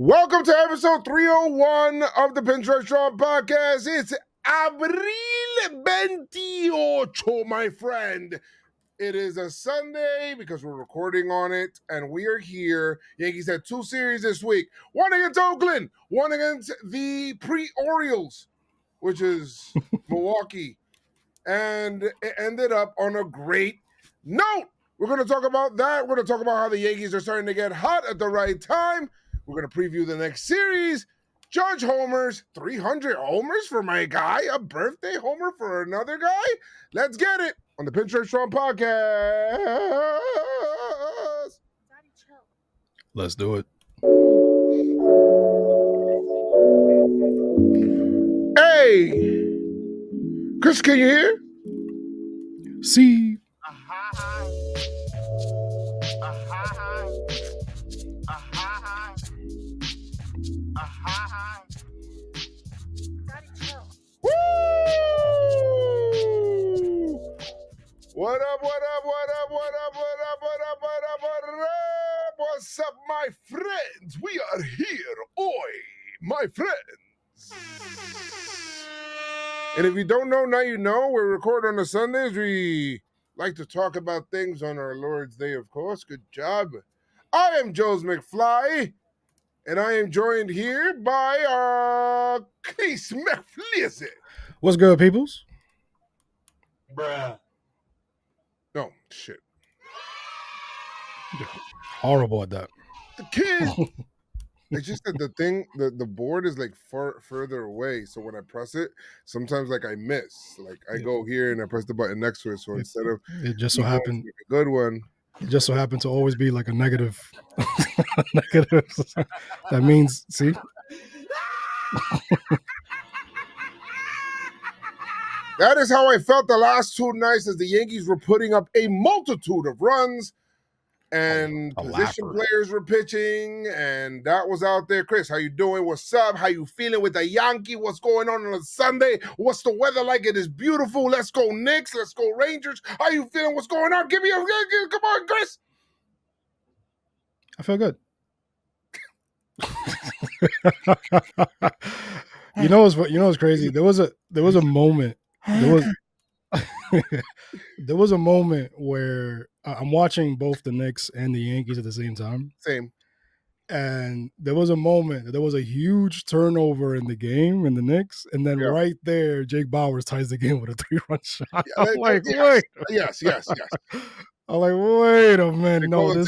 Welcome to episode 301 of the Pinstripe podcast. It's Abril 28, my friend. It is a Sunday because we're recording on it, and we are here. Yankees had two series this week. One against Oakland, one against the pre-Orioles, which is Milwaukee. And it ended up on a great note. We're going to talk about that. We're going to talk about how the Yankees are starting to get hot at the right time. We're going to preview the next series. Judge homers, 300 homers for my guy, a birthday homer for another guy. Let's get it on the Pinstripe podcast. Let's do it. Hey, Chris, can you hear? See. Woo! What up, what up, what up, what up, what up, what up, what up, what up? What's up, my friends? We are here, my friends. And if you don't know, now you know. We record on the Sundays. We like to talk about things on our Lord's Day, of course. Good job. I am JoezMcfly, and I am joined here by JoezMcfly. What's good, peoples? Bruh. No, shit. Horrible at that. The kid. It's just that the thing, the board is like further away. So when I press it, sometimes like I miss. Like I go here and I press the button next to it. So instead of It just so happened. a good one. It just so happened to always be like a negative. Negative. That means, see. That is how I felt the last two nights as the Yankees were putting up a multitude of runs and position players were pitching, and that was out there. Chris, how you doing? What's up? How you feeling with the Yankee? What's going on a Sunday? What's the weather like? It is beautiful. Let's go Knicks. Let's go Rangers. How you feeling? What's going on? Come on, Chris. I feel good. You know what's crazy? There was a moment. There was a moment where I'm watching both the Knicks and the Yankees at the same time. Same. And there was a moment, there was a huge turnover in the game in the Knicks, and then right there, Jake Bauers ties the game with a 3-run shot. I'm like, wait. Yes. I'm like, wait a minute. No, it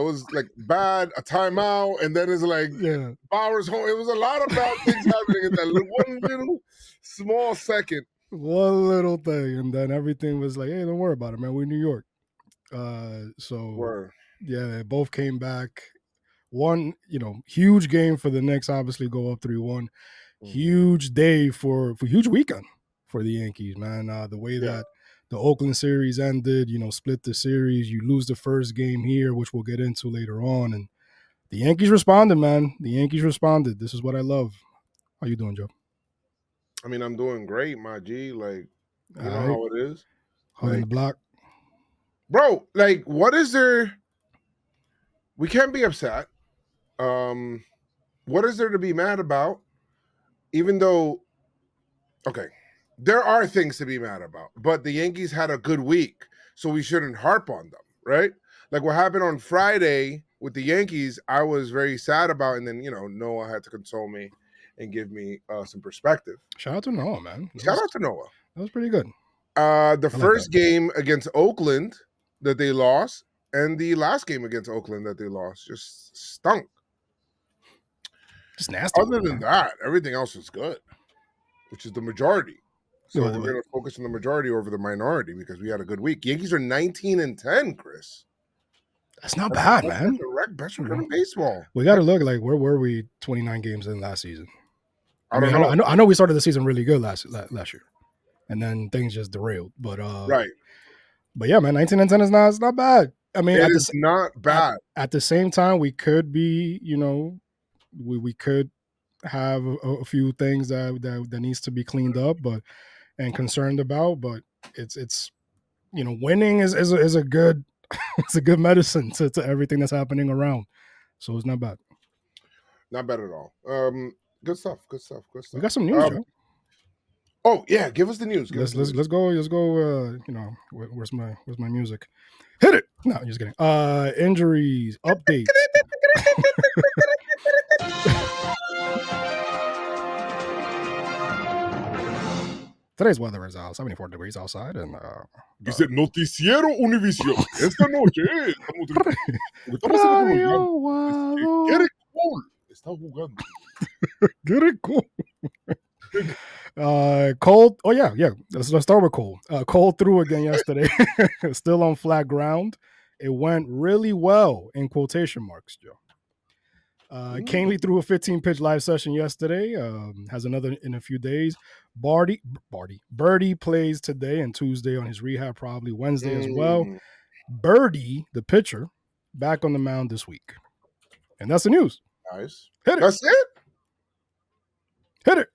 was like bad, a timeout, and then it's like Bauers home. It was a lot of bad things happening in that one little small second. One little thing, and then everything was like, hey, don't worry about it, man. We're in New York. They both came back. One, huge game for the Knicks, obviously go up 3-1. Huge day for huge weekend for the Yankees, man. The way that the Oakland series ended, split the series. You lose the first game here, which we'll get into later on. And the Yankees responded, man. The Yankees responded. This is what I love. How you doing, Joe? I mean, I'm doing great, my G. Like, you know how it is. Hugging the block. Bro, like, what is there? We can't be upset. What is there to be mad about? Even though, there are things to be mad about, but the Yankees had a good week, so we shouldn't harp on them, right? Like what happened on Friday with the Yankees, I was very sad about, and then, Noah had to console me and give me some perspective. Shout out to Noah, man. Shout out to Noah. That was pretty good. The first game against Oakland that they lost, and the last game against Oakland that they lost just stunk. Just nasty. Other than that, everything else was good, which is the majority. So we're going to focus on the majority over the minority because we had a good week. Yankees are 19-10, Chris. That's not bad, man. Best record in baseball. We got to look like where were we 29 games in last season? I don't know. I know we started the season really good last year, and then things just derailed. But But yeah, man, 19-10 is not bad. I mean, it's not bad. At the same time, we could be, we could have a few things that needs to be cleaned up, and concerned about. But it's winning is a good it's a good medicine to everything that's happening around. So it's not bad. Not bad at all. Good stuff. Good stuff. Good stuff. We got some news, Joe. Oh yeah, give us the news. Let's go. You know, where's my music? Hit it. No, I'm just kidding. Injuries updates. Today's weather is 74 degrees outside, and dice Noticiero Univisión. Esta noche estamos Get it cool. Está jugando. Get it cool. Cole. Oh yeah. Let's start with Cole. Cole threw again yesterday. Still on flat ground. It went really well in quotation marks, Joe. Canely threw a 15-pitch live session yesterday. Has another in a few days. Birdie plays today and Tuesday on his rehab, probably Wednesday as well. Birdie, the pitcher, back on the mound this week. And that's the news. Nice. Hit it. That's it? Hit it.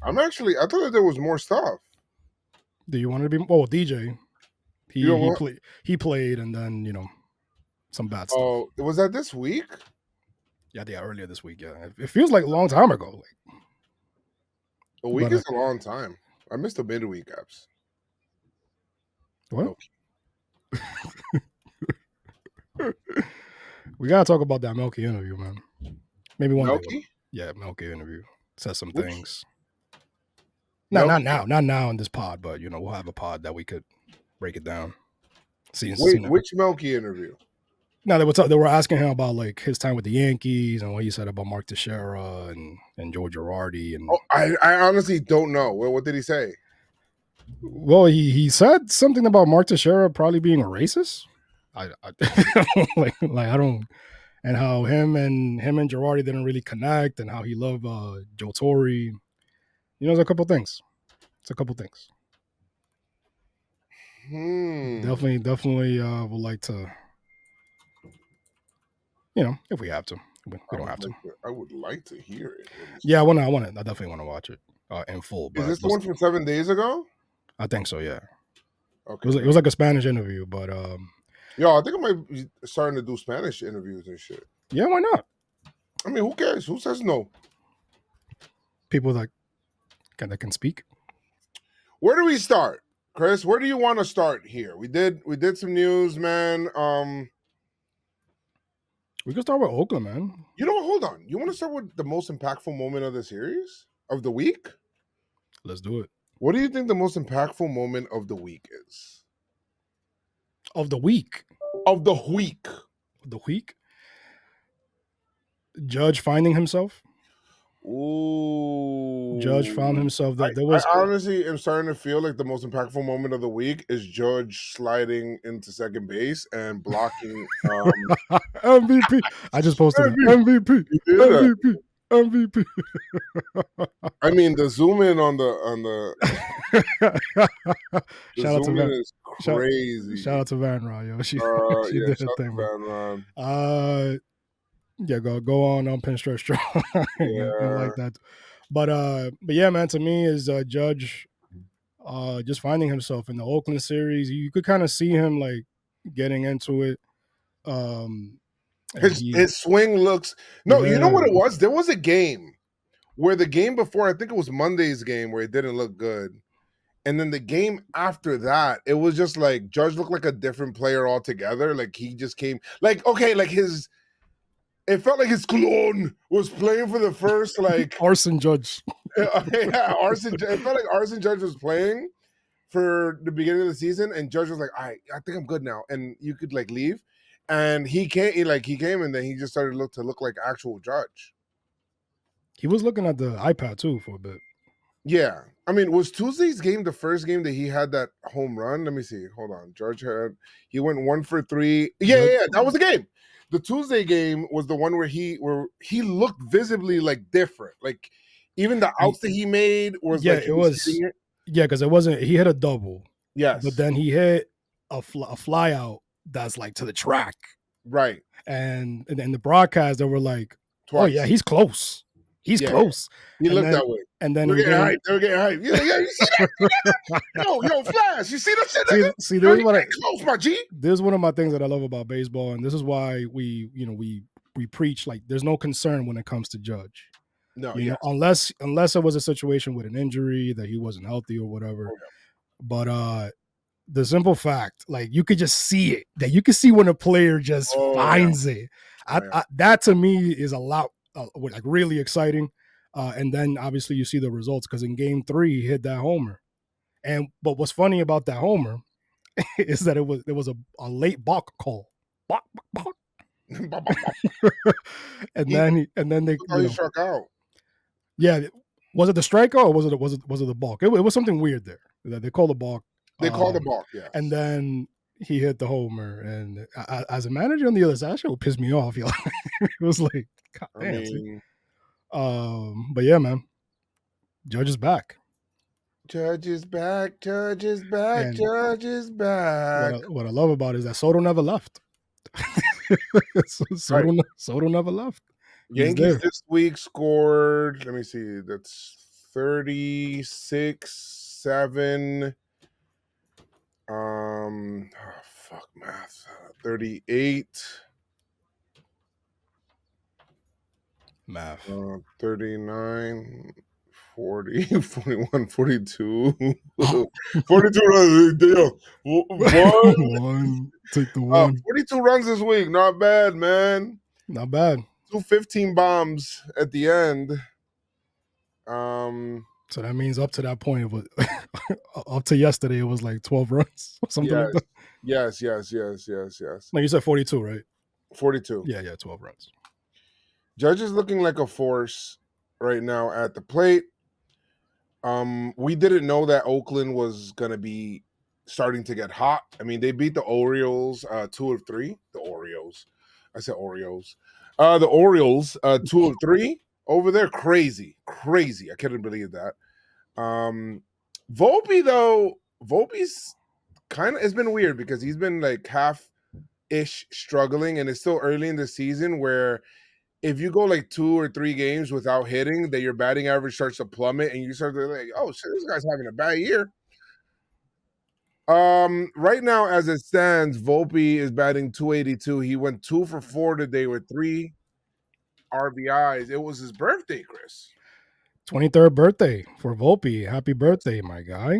I thought there was more stuff. Do you want to be? Oh, DJ. He played, and then some bad stuff. Oh, was that this week? Yeah, earlier this week. Yeah, it feels like a long time ago. A week is a long time. I missed the midweek apps. What? We gotta talk about that Melky interview, man. Maybe one day. Yeah, Melky interview. Says some things. No, not now in this pod, but we'll have a pod that we could break it down. Which Melky interview? No, they were asking him about his time with the Yankees and what he said about Mark Teixeira and Joe Girardi. And I honestly don't know. What did he say? Well, he said something about Mark Teixeira probably being a racist. I don't, and how him and Girardi didn't really connect, and how he loved Joe Torre. There's a couple things. Definitely would like to, if we have to. We don't have to. I would like to hear it. Yeah, I definitely want to watch it in full. Is this the one from 7 days ago? I think so, yeah. Okay. It was like a Spanish interview, but yo, I think I might be starting to do Spanish interviews and shit. Yeah, why not? I mean, who cares? Who says no? People that can speak. Where do we start, Chris? Where do you want to start here? We did some news, man. We can start with Oakland, man. Hold on. You want to start with the most impactful moment of the series? Of the week? Let's do it. What do you think the most impactful moment of the week is? Of the week? Of the week. The week? Judge finding himself? Ooh. Judge found himself that there was. I honestly am starting to feel like the most impactful moment of the week is Judge sliding into second base and blocking MVP. I just posted MVP. MVP. I mean, the zoom in on the shout out to Van. Is crazy. Shout out to Van Ra, yo. She did her thing, Van Ra. Yeah, go on Pinstripe Strong. I like that. But yeah, man, to me is Judge just finding himself in the Oakland series. You could kind of see him getting into it. His swing looks You know what it was? There was a game where the game before, I think it was Monday's game, where it didn't look good. And then the game after that, it was just Judge looked like a different player altogether. He just came it felt like his clone was playing for the first Arson Judge. Yeah, Arson. It felt like Arson Judge was playing for the beginning of the season, and Judge was like, "I think I'm good now," and you could leave. And he came, and then he just started to look like actual Judge. He was looking at the iPad too for a bit. Yeah, I mean, was Tuesday's game the first game that he had that home run? Let me see. Hold on, Judge he went 1 for 3. Yeah, that was the game. The Tuesday game was the one where he looked visibly different. Even the outs that he made was because it wasn't. He hit a double. Yes, but then he hit a fly out that's to the track. Right. And in the broadcast they were like, twice. "Oh yeah, he's close." He's close. He And looked then, that way. And then They were in getting hyped. He's like, yeah, you see that? Yo, Flash, you see that shit? see, this is what close, my G. This is one of my things that I love about baseball, and this is why we preach like there's no concern when it comes to Judge. No, you know, unless it was a situation with an injury that he wasn't healthy or whatever. Oh, yeah. But the simple fact, like you could just see it, that you can see when a player just finds it. That to me is a lot like really exciting. And then obviously you see the results because in Game 3 he hit that homer. But what's funny about that homer is that there was a late balk call. Balk. and then they he struck out. Yeah, was it the strikeout or was it the balk? It was something weird there. They called the balk. They called the balk, yeah. And then he hit the homer, and as a manager on the other side, that shit would piss me off. It was like, God damn. But yeah, man, Judge is back. Judge is back. Judge is back. And Judge is back. What I love about it is that Soto never left. Soto never left. Yankees this week scored, let me see, that's 36-7. Fuck math. 38. Math. 39. 40, 41, 42. 42 runs. Damn. One. Take the one. 42 runs this week. Not bad, man. Not bad. 215 bombs at the end. So that means up to that point, it was up to yesterday, it was like 12 runs or something like that. Yes. No, you said 42, right? 42. Yeah, 12 runs. Judge is looking like a force right now at the plate. We didn't know that Oakland was gonna be starting to get hot. I mean, they beat the Orioles 2 of 3. The Orioles. I said Oreos. The Orioles 2 of 3 over there. Crazy. I couldn't believe that. Volpe though, Volpe's kind of, it's been weird because he's been like half-ish struggling, and it's still early in the season where if you go like 2 or 3 games without hitting, that your batting average starts to plummet, and you start to like, oh shit, this guy's having a bad year. Right now, as it stands, Volpe is batting .282. He went 2 for 4 today with 3 RBIs. It was his birthday, Chris. 23rd birthday for Volpe. Happy birthday, my guy.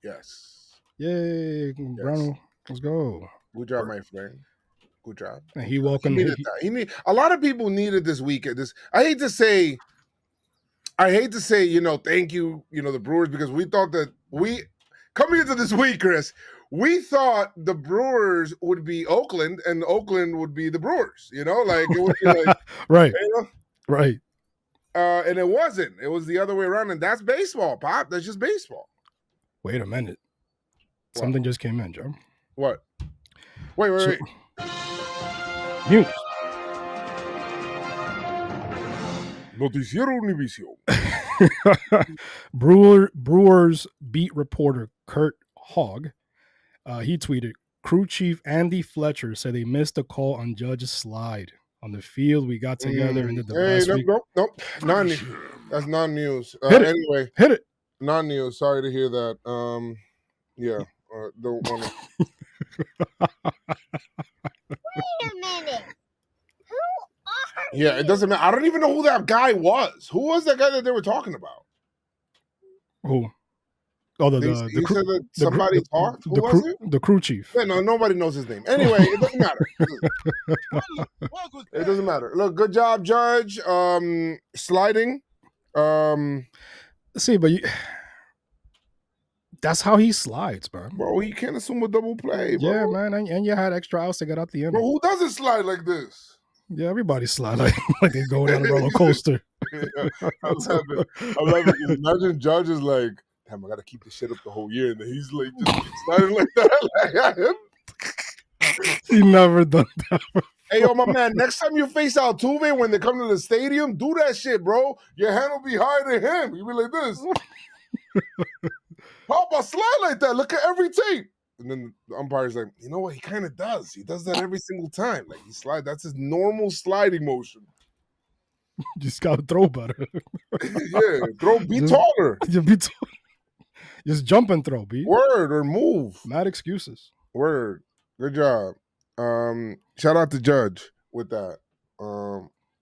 Yes. Yay, Bruno. Let's go. Good job, my friend. Good job. And he welcomed. A lot of people needed this weekend. I hate to say, thank you, the Brewers, because we thought that coming into this week, Chris, we thought the Brewers would be Oakland and Oakland would be the Brewers. Like it would be like right, right. And it wasn't. It was the other way around, and that's baseball, Pop. That's just baseball. Wait a minute. Something just came in, Joe. What? Wait. News. Noticiero Univision. Brewers beat reporter Kurt Hogg. He tweeted, crew chief Andy Fletcher said they missed a call on Judge's slide. On the field, we got together and did the best week. Nope. Non-news. That's non-news. Anyway, hit it. Non-news. Sorry to hear that. Yeah. Don't want to. Wait a minute. Who are you? Yeah, it doesn't matter. I don't even know who that guy was. Who was that guy that they were talking about? Who? Oh, somebody talked. Who was it? The crew chief. Yeah, no, nobody knows his name. Anyway, it doesn't matter. It doesn't matter. Look, good job, Judge. Sliding. See, but that's how he slides, man. Bro, he can't assume a double play, bro. Yeah, man, and you had extra outs to get out the end. Bro, who doesn't slide like this? Yeah, everybody slide like they go down a roller coaster. Yeah, I'm laughing. Imagine Judge is like, damn, I got to keep this shit up the whole year. And then he's like, just sliding like that. He never done that. Hey, yo, my man, next time you face Altuve when they come to the stadium, do that shit, bro. Your hand will be higher than him. You be like this. How about slide like that? Look at every tape. And then the umpire's like, you know what? He kind of does. He does that every single time. Like, he slides. That's his normal sliding motion. Just gotta throw better. Be taller. Just jump and throw, B. Word or move. Mad excuses. Word. Good job. Shout out to Judge with that.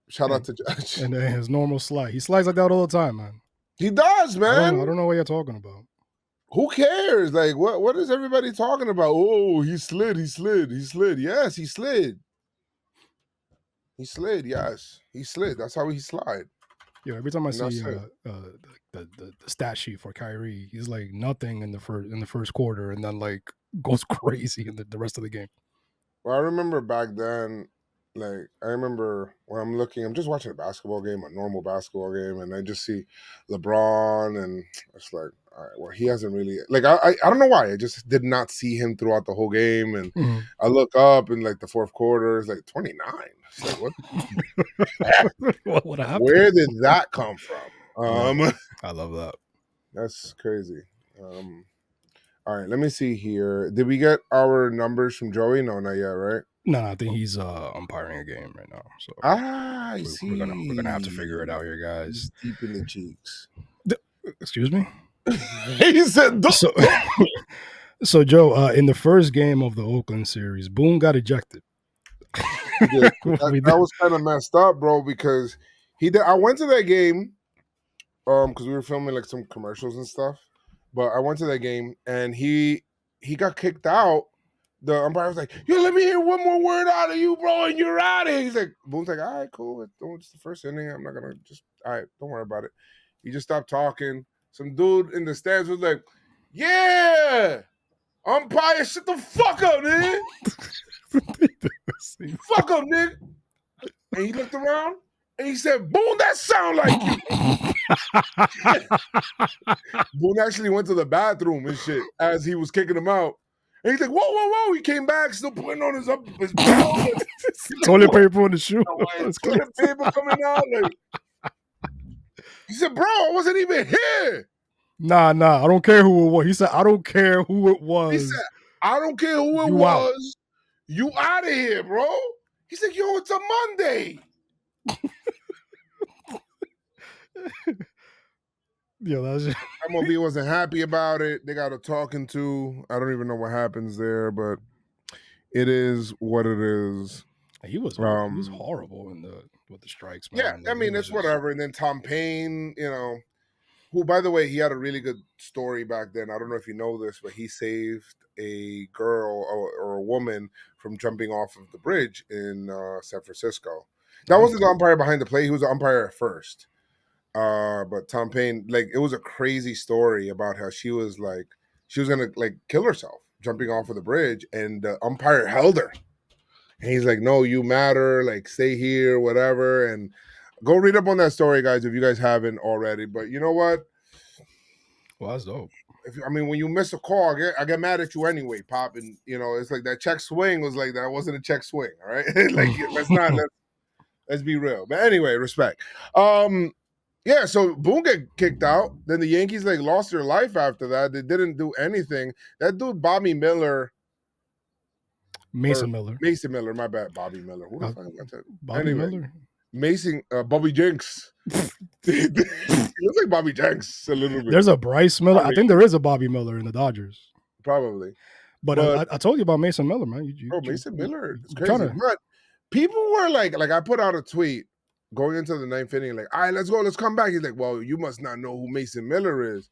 Shout out to Judge. And then his normal slide. He slides like that all the time, man. He does, man. I don't know what you're talking about. Who cares? Like, what is everybody talking about? Oh, he slid. Yes, he slid. He slid, yes. He slid. That's how he slide. Yeah, every time I see the stat sheet for Kyrie, he's like nothing in the first quarter, and then like goes crazy in the rest of the game. Well, I remember back then, like I remember when I'm just watching a normal basketball game, and I just see LeBron, and it's like, all right, well, he hasn't really, like I don't know why, I just did not see him throughout the whole game, and I look up in like the fourth quarter, it's like 29. It's like, what happened? Where did that come from? I love that. That's crazy. All right, let me see here. Did we get our numbers from Joey? No, not yet, right? No, I think he's umpiring a game right now. So I see. We're gonna have to figure it out here, guys. Deep in the cheeks. Excuse me? He said so Joe, in the first game of the Oakland series, Boone got ejected. That was kind of messed up, bro, because I went to that game because we were filming like some commercials and stuff. But I went to that game and he got kicked out. The umpire was like, "Yo, let me hear one more word out of you, bro, and you're out of here." He's like, Boone's like, "All right, cool. It's the first inning. I'm not gonna all right, don't worry about it." He just stopped talking. Some dude in the stands was like, "Yeah, umpire, shut the fuck up, nigga. Fuck up, nigga." And he looked around and he said, "Boone, that sound like you." Boone actually went to the bathroom and shit as he was kicking him out. And he's like, whoa. He came back, still putting on his toilet paper on the shoe. Toilet paper coming out. Like, he said, "Bro, I wasn't even here." Nah, I don't care who it was. He said, "I don't care who it was." He said, "I don't care who it was. Out. You out of here, bro." He's like, "Yo, it's a Monday." Yeah, that's just... MLB wasn't happy about it. They got a talking to. I don't even know what happens there, but it is what it is. He was horrible with the strikes, man. Yeah, I mean, it's whatever. And then Tom Payne, who, by the way, he had a really good story back then. I don't know if you know this, but he saved a girl or a woman from jumping off of the bridge in San Francisco. That wasn't the umpire behind the plate. He was the umpire at first. But Tom Payne, like, it was a crazy story about how she was gonna like kill herself jumping off of the bridge, and the umpire held her. And he's like, "No, you matter. Like, stay here, whatever." And go read up on that story, guys, if you guys haven't already. But you know what? Well, that's dope. When you miss a call, I get mad at you anyway, Pop. And it's like that check swing was like that wasn't a check swing, all right? Like, let's be real. But anyway, respect. Yeah, so Boone get kicked out. Then the Yankees lost their life after that. They didn't do anything. That dude, Mason Miller, my bad, Bobby Miller. Who the fuck was that? Bobby Miller? Bobby Jenks. He looks like Bobby Jenks a little bit. There's a Bryce Miller. I think there is a Bobby Miller in the Dodgers. Probably. But I told you about Mason Miller, man. Mason Miller is crazy. But people were like I put out a tweet going into the ninth inning, like, "All right, let's go, let's come back." He's like, "Well, you must not know who Mason Miller is."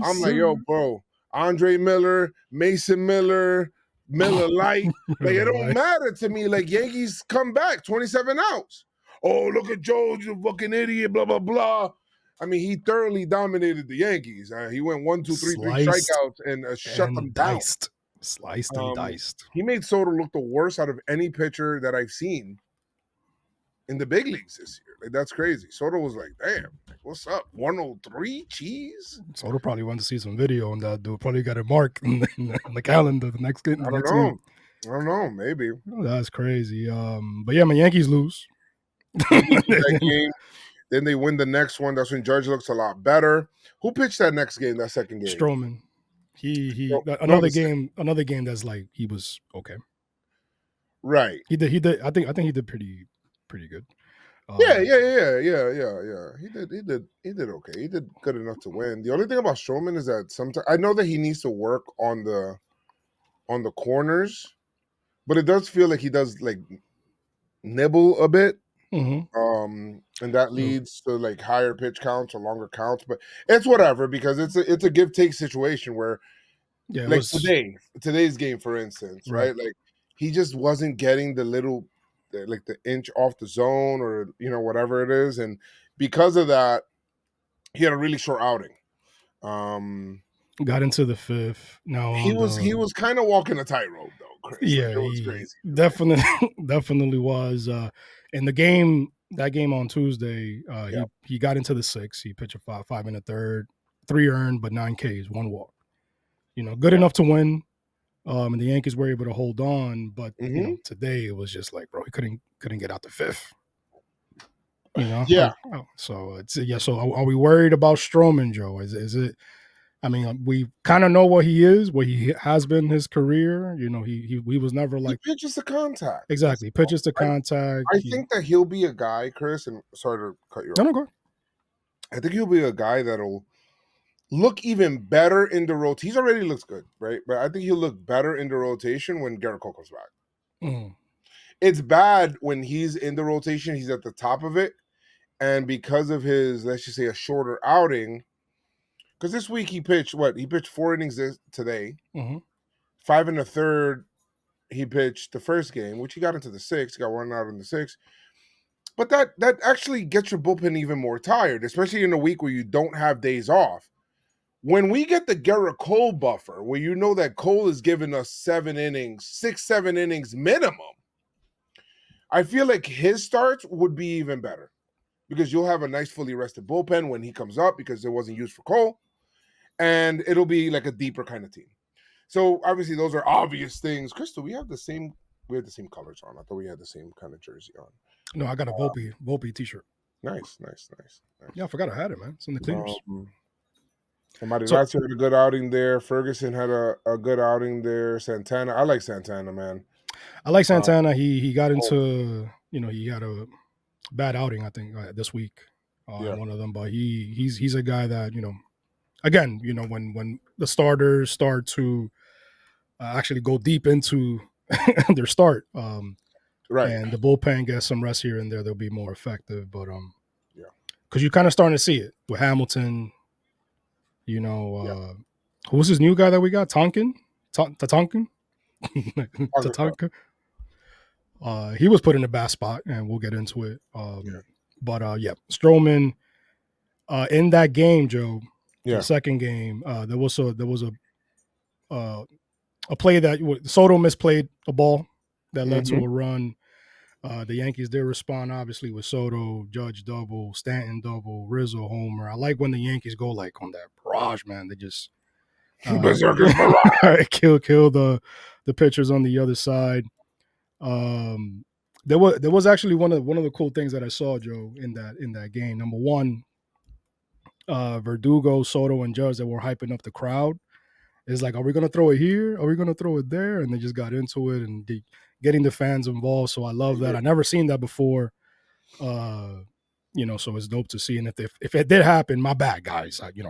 I'm like, "Yo, bro, Andre Miller, Mason Miller, Miller Light, like, it don't matter to me. Like, Yankees come back, 27 outs. Oh, look at Joe, you fucking idiot, blah, blah, blah." I mean, he thoroughly dominated the Yankees. He went 1, 2, 3 strikeouts and shut them down. Sliced and diced. He made Soto look the worst out of any pitcher that I've seen in the big leagues this year. Like, that's crazy. Soto was like, "Damn, what's up? 103 cheese?" Soto probably went to see some video on that dude. Probably got a mark in the calendar the next game. I don't know. Maybe. That's crazy. But yeah, my Yankees lose. That game. Then they win the next one. That's when Judge looks a lot better. Who pitched that next game, that second game? Stroman. Another game that's like he was okay. Right. He did. I think he did pretty good. Yeah. He did okay. He did good enough to win. The only thing about Stroman is that sometimes I know that he needs to work on the corners, but it does feel like he does like nibble a bit. And that leads to like higher pitch counts or longer counts, but it's whatever because it's a give take situation where like today's game, for instance, right? Like he just wasn't getting the little like the inch off the zone or whatever it is, and because of that, he had a really short outing. Got into the fifth. Now he was kind of walking a tightrope though, Chris. Yeah, like, it was crazy. Definitely was. In the game, that game on Tuesday, he got into the sixth. He pitched a five and a third, 3 earned, but 9 Ks, 1 walk. Good enough to win. And the Yankees were able to hold on, but today it was just like, bro, he couldn't get out the fifth. Yeah. So So are we worried about Stroman, Joe? Is it? I mean, we kind of know what he is, what he has been his career. He was never like he pitches to contact. Exactly, pitches to contact. I think that he'll be a guy, Chris. And sorry to cut you off. No, go ahead. I think he'll be a guy that'll look even better in the rotation. He already looks good, right? But I think he'll look better in the rotation when Garrett Cole comes back. It's bad when he's in the rotation. He's at the top of it, and because of his, let's just say, a shorter outing. Because this week he pitched 4 innings today, 5 and a third. He pitched the first game, which he got into the 6th, got 1 out in the 6th. But that actually gets your bullpen even more tired, especially in a week where you don't have days off. When we get the Garrett Cole buffer, where you know that Cole is giving us 7 innings, 6-7 innings minimum, I feel like his starts would be even better because you'll have a nice fully rested bullpen when he comes up because it wasn't used for Cole. And it'll be like a deeper kind of team. So obviously those are obvious things. Crystal, we have the same colors on. I thought we had the same kind of jersey on. No, I got a Volpe t-shirt. Nice. Yeah, I forgot I had it, man. It's in the cleaners. Marinazzi had a good outing there. Ferguson had a good outing there. Santana, I like Santana, man. I like Santana. He got into he had a bad outing, I think, this week. One of them, but he's a guy that again, when the starters start to actually go deep into their start, right, and the bullpen gets some rest here and there, they'll be more effective. But because you're kind of starting to see it with Hamilton. Who's this new guy that we got? Tatanka. Tatanka. He was put in a bad spot, and we'll get into it. But Stroman in that game, Joe. The second game, there was a play that Soto misplayed a ball that led to a run. The Yankees did respond, obviously, with Soto, Judge double, Stanton double, Rizzo homer. I like when the Yankees go like on that barrage, man. They just kill the pitchers on the other side. There was actually one of the cool things that I saw, Joe, in that game. Number one, Verdugo, Soto, and Judge that were hyping up the crowd. It's like, are we going to throw it here? Are we going to throw it there? And they just got into it and getting the fans involved. So I love that. I never seen that before. So it's dope to see. And if it did happen, my bad, guys. They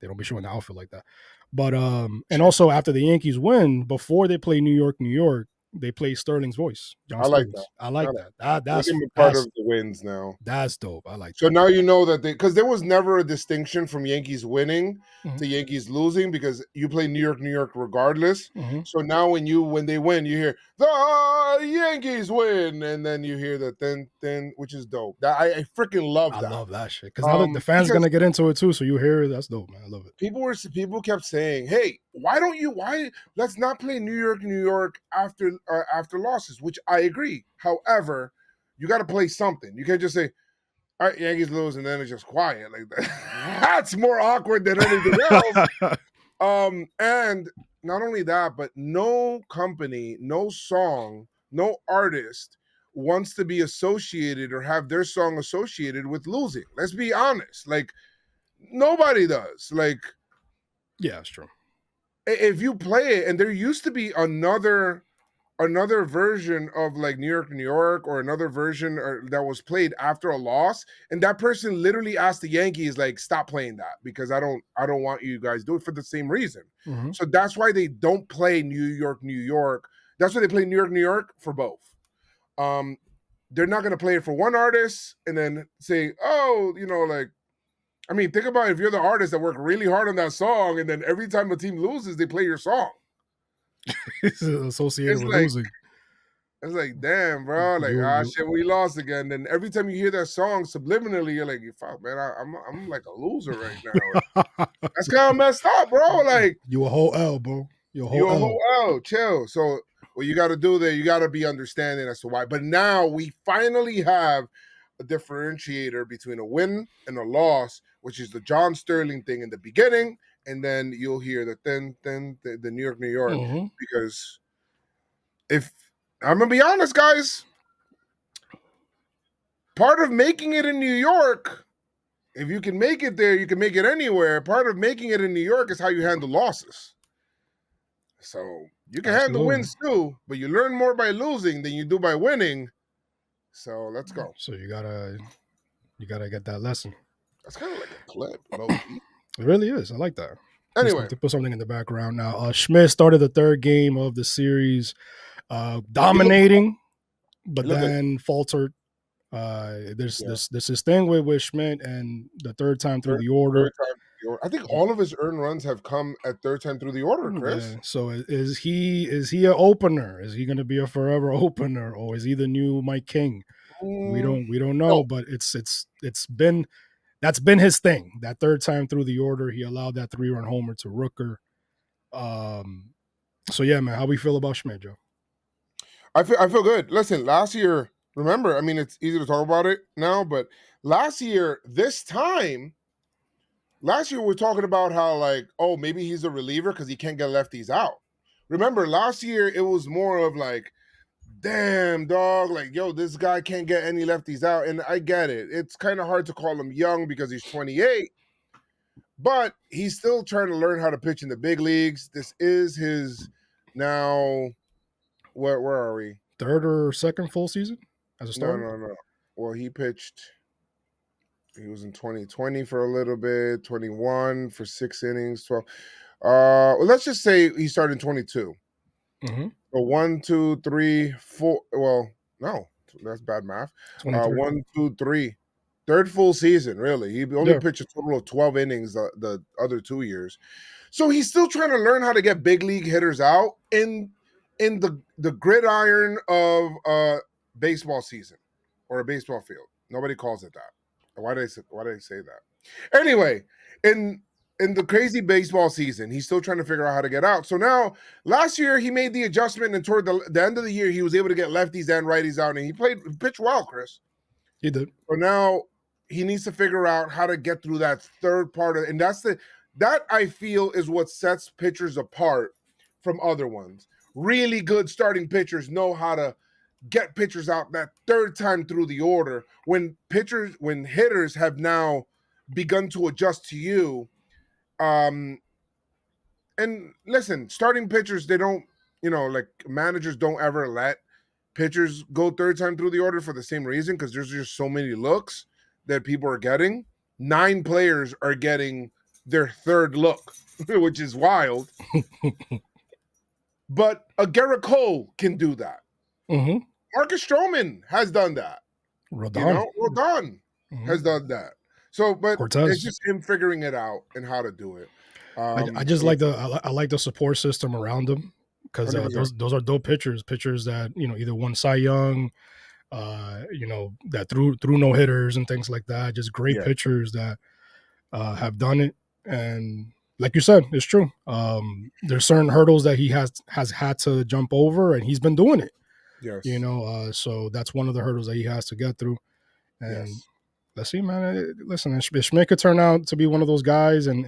don't be showing the outfit like that. But and also after the Yankees win, before they play New York, they play Sterling's voice. I like that. I like that. That's part of the wins now. That's dope. I like that. So now you know that because there was never a distinction from Yankees winning to Yankees losing because you play New York regardless. So now when they win, you hear the Yankees win, and then you hear that then which is dope. I freaking love that. I love that shit because now the fans are gonna get into it too. So you hear it. That's dope, man. I love it. People kept saying, "Hey, why let's not play New York after losses," which I agree. However, you got to play something. You can't just say, all right, Yankees lose, and then it's just quiet like that. That's more awkward than anything else. And not only that, but no company, no song, no artist wants to be associated or have their song associated with losing. Let's be honest. Like, nobody does. Like, yeah, it's true. If you play it, and there used to be another another version of like New York, or another version that was played after a loss, and that person literally asked the Yankees like, stop playing that because I don't want you guys to do it for the same reason. Mm-hmm. So that's why they don't play New York. That's why they play New York for both. They're not going to play it for one artist and then say, oh, like, I mean, think about if you're the artist that worked really hard on that song, and then every time a team loses, they play your song. It's associated with like, losing. It's like, damn, bro. Like, shit, we lost again. Then every time you hear that song subliminally, you're like, fuck, man, I'm like a loser right now. That's kind of messed up, bro. Like, you a whole L, bro. You a whole L. Chill. So what you got to do there, you got to be understanding as to why. But now we finally have a differentiator between a win and a loss, which is the John Sterling thing in the beginning, and then you'll hear the the New York, Mm-hmm. because if I'm gonna be honest, guys, part of making it in New York, if you can make it there, you can make it anywhere. Part of making it in New York is how you handle losses. So you can handle wins too, but you learn more by losing than you do by winning. So let's go. So you gotta get that lesson. That's kind of like a clip. It really is. I like that. Anyway, to put something in the background now. Schmidt started the third game of the series, dominating, but then faltered. There's this thing with Schmidt, and the third time through the order. I think all of his earned runs have come at third time through the order, Chris. Yeah. So is he an opener? Is he going to be a forever opener, or is he the new Mike King? We don't know, but that's been his thing. That third time through the order, he allowed that 3-run homer to Rooker. So yeah, man, how we feel about Schmidt, Joe? I feel good. Listen, last year, remember, I mean, it's easy to talk about it now, but last year, we're talking about how, like, oh, maybe he's a reliever because he can't get lefties out. Remember, last year, it was more of like, damn, dog, like, yo, this guy can't get any lefties out. And I get it. It's kind of hard to call him young because he's 28, but he's still trying to learn how to pitch in the big leagues. This is his now, where are we? Third or second full season as a starter? No. Well, he was in 2020 for a little bit, 21 for 6 innings, 12. Well, let's just say he started in 22. Mm-hmm. So 1, 2, 3, 4. Well, no, that's bad math. 1, 2, 3. Third full season, really. He only pitched a total of 12 innings the other 2 years. So he's still trying to learn how to get big league hitters out in the gridiron of a baseball season or a baseball field. Nobody calls it that. Why did I say that? Anyway, in the crazy baseball season, he's still trying to figure out how to get out. So now, last year, he made the adjustment, and toward the end of the year, he was able to get lefties and righties out, and he pitched well, Chris. He did. So now he needs to figure out how to get through that third part and that I feel is what sets pitchers apart from other ones. Really good starting pitchers know how to get pitchers out that third time through the order when hitters have now begun to adjust to you. And listen, starting pitchers, they don't, like managers don't ever let pitchers go third time through the order for the same reason, because there's just so many looks that people are getting. 9 players are getting their third look, which is wild. But a Garrett Cole can do that. Mm-hmm. Marcus Stroman has done that. Rodon has done that. So, but Cortez. It's just him figuring it out and how to do it. I just like the support system around him, because those are dope pitchers that either won Cy Young, that threw no hitters and things like that. Just great pitchers that have done it. And like you said, it's true. There's certain hurdles that he has had to jump over, and he's been doing it. Yes. So that's one of the hurdles that he has to get through. And let's see, man. Listen, Schmidt could turn out to be one of those guys, and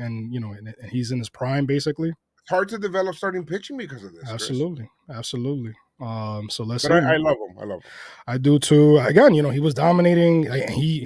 he's in his prime, basically. It's hard to develop starting pitching because of this. Absolutely. So let's see. I love him. I do too. Again, he was dominating.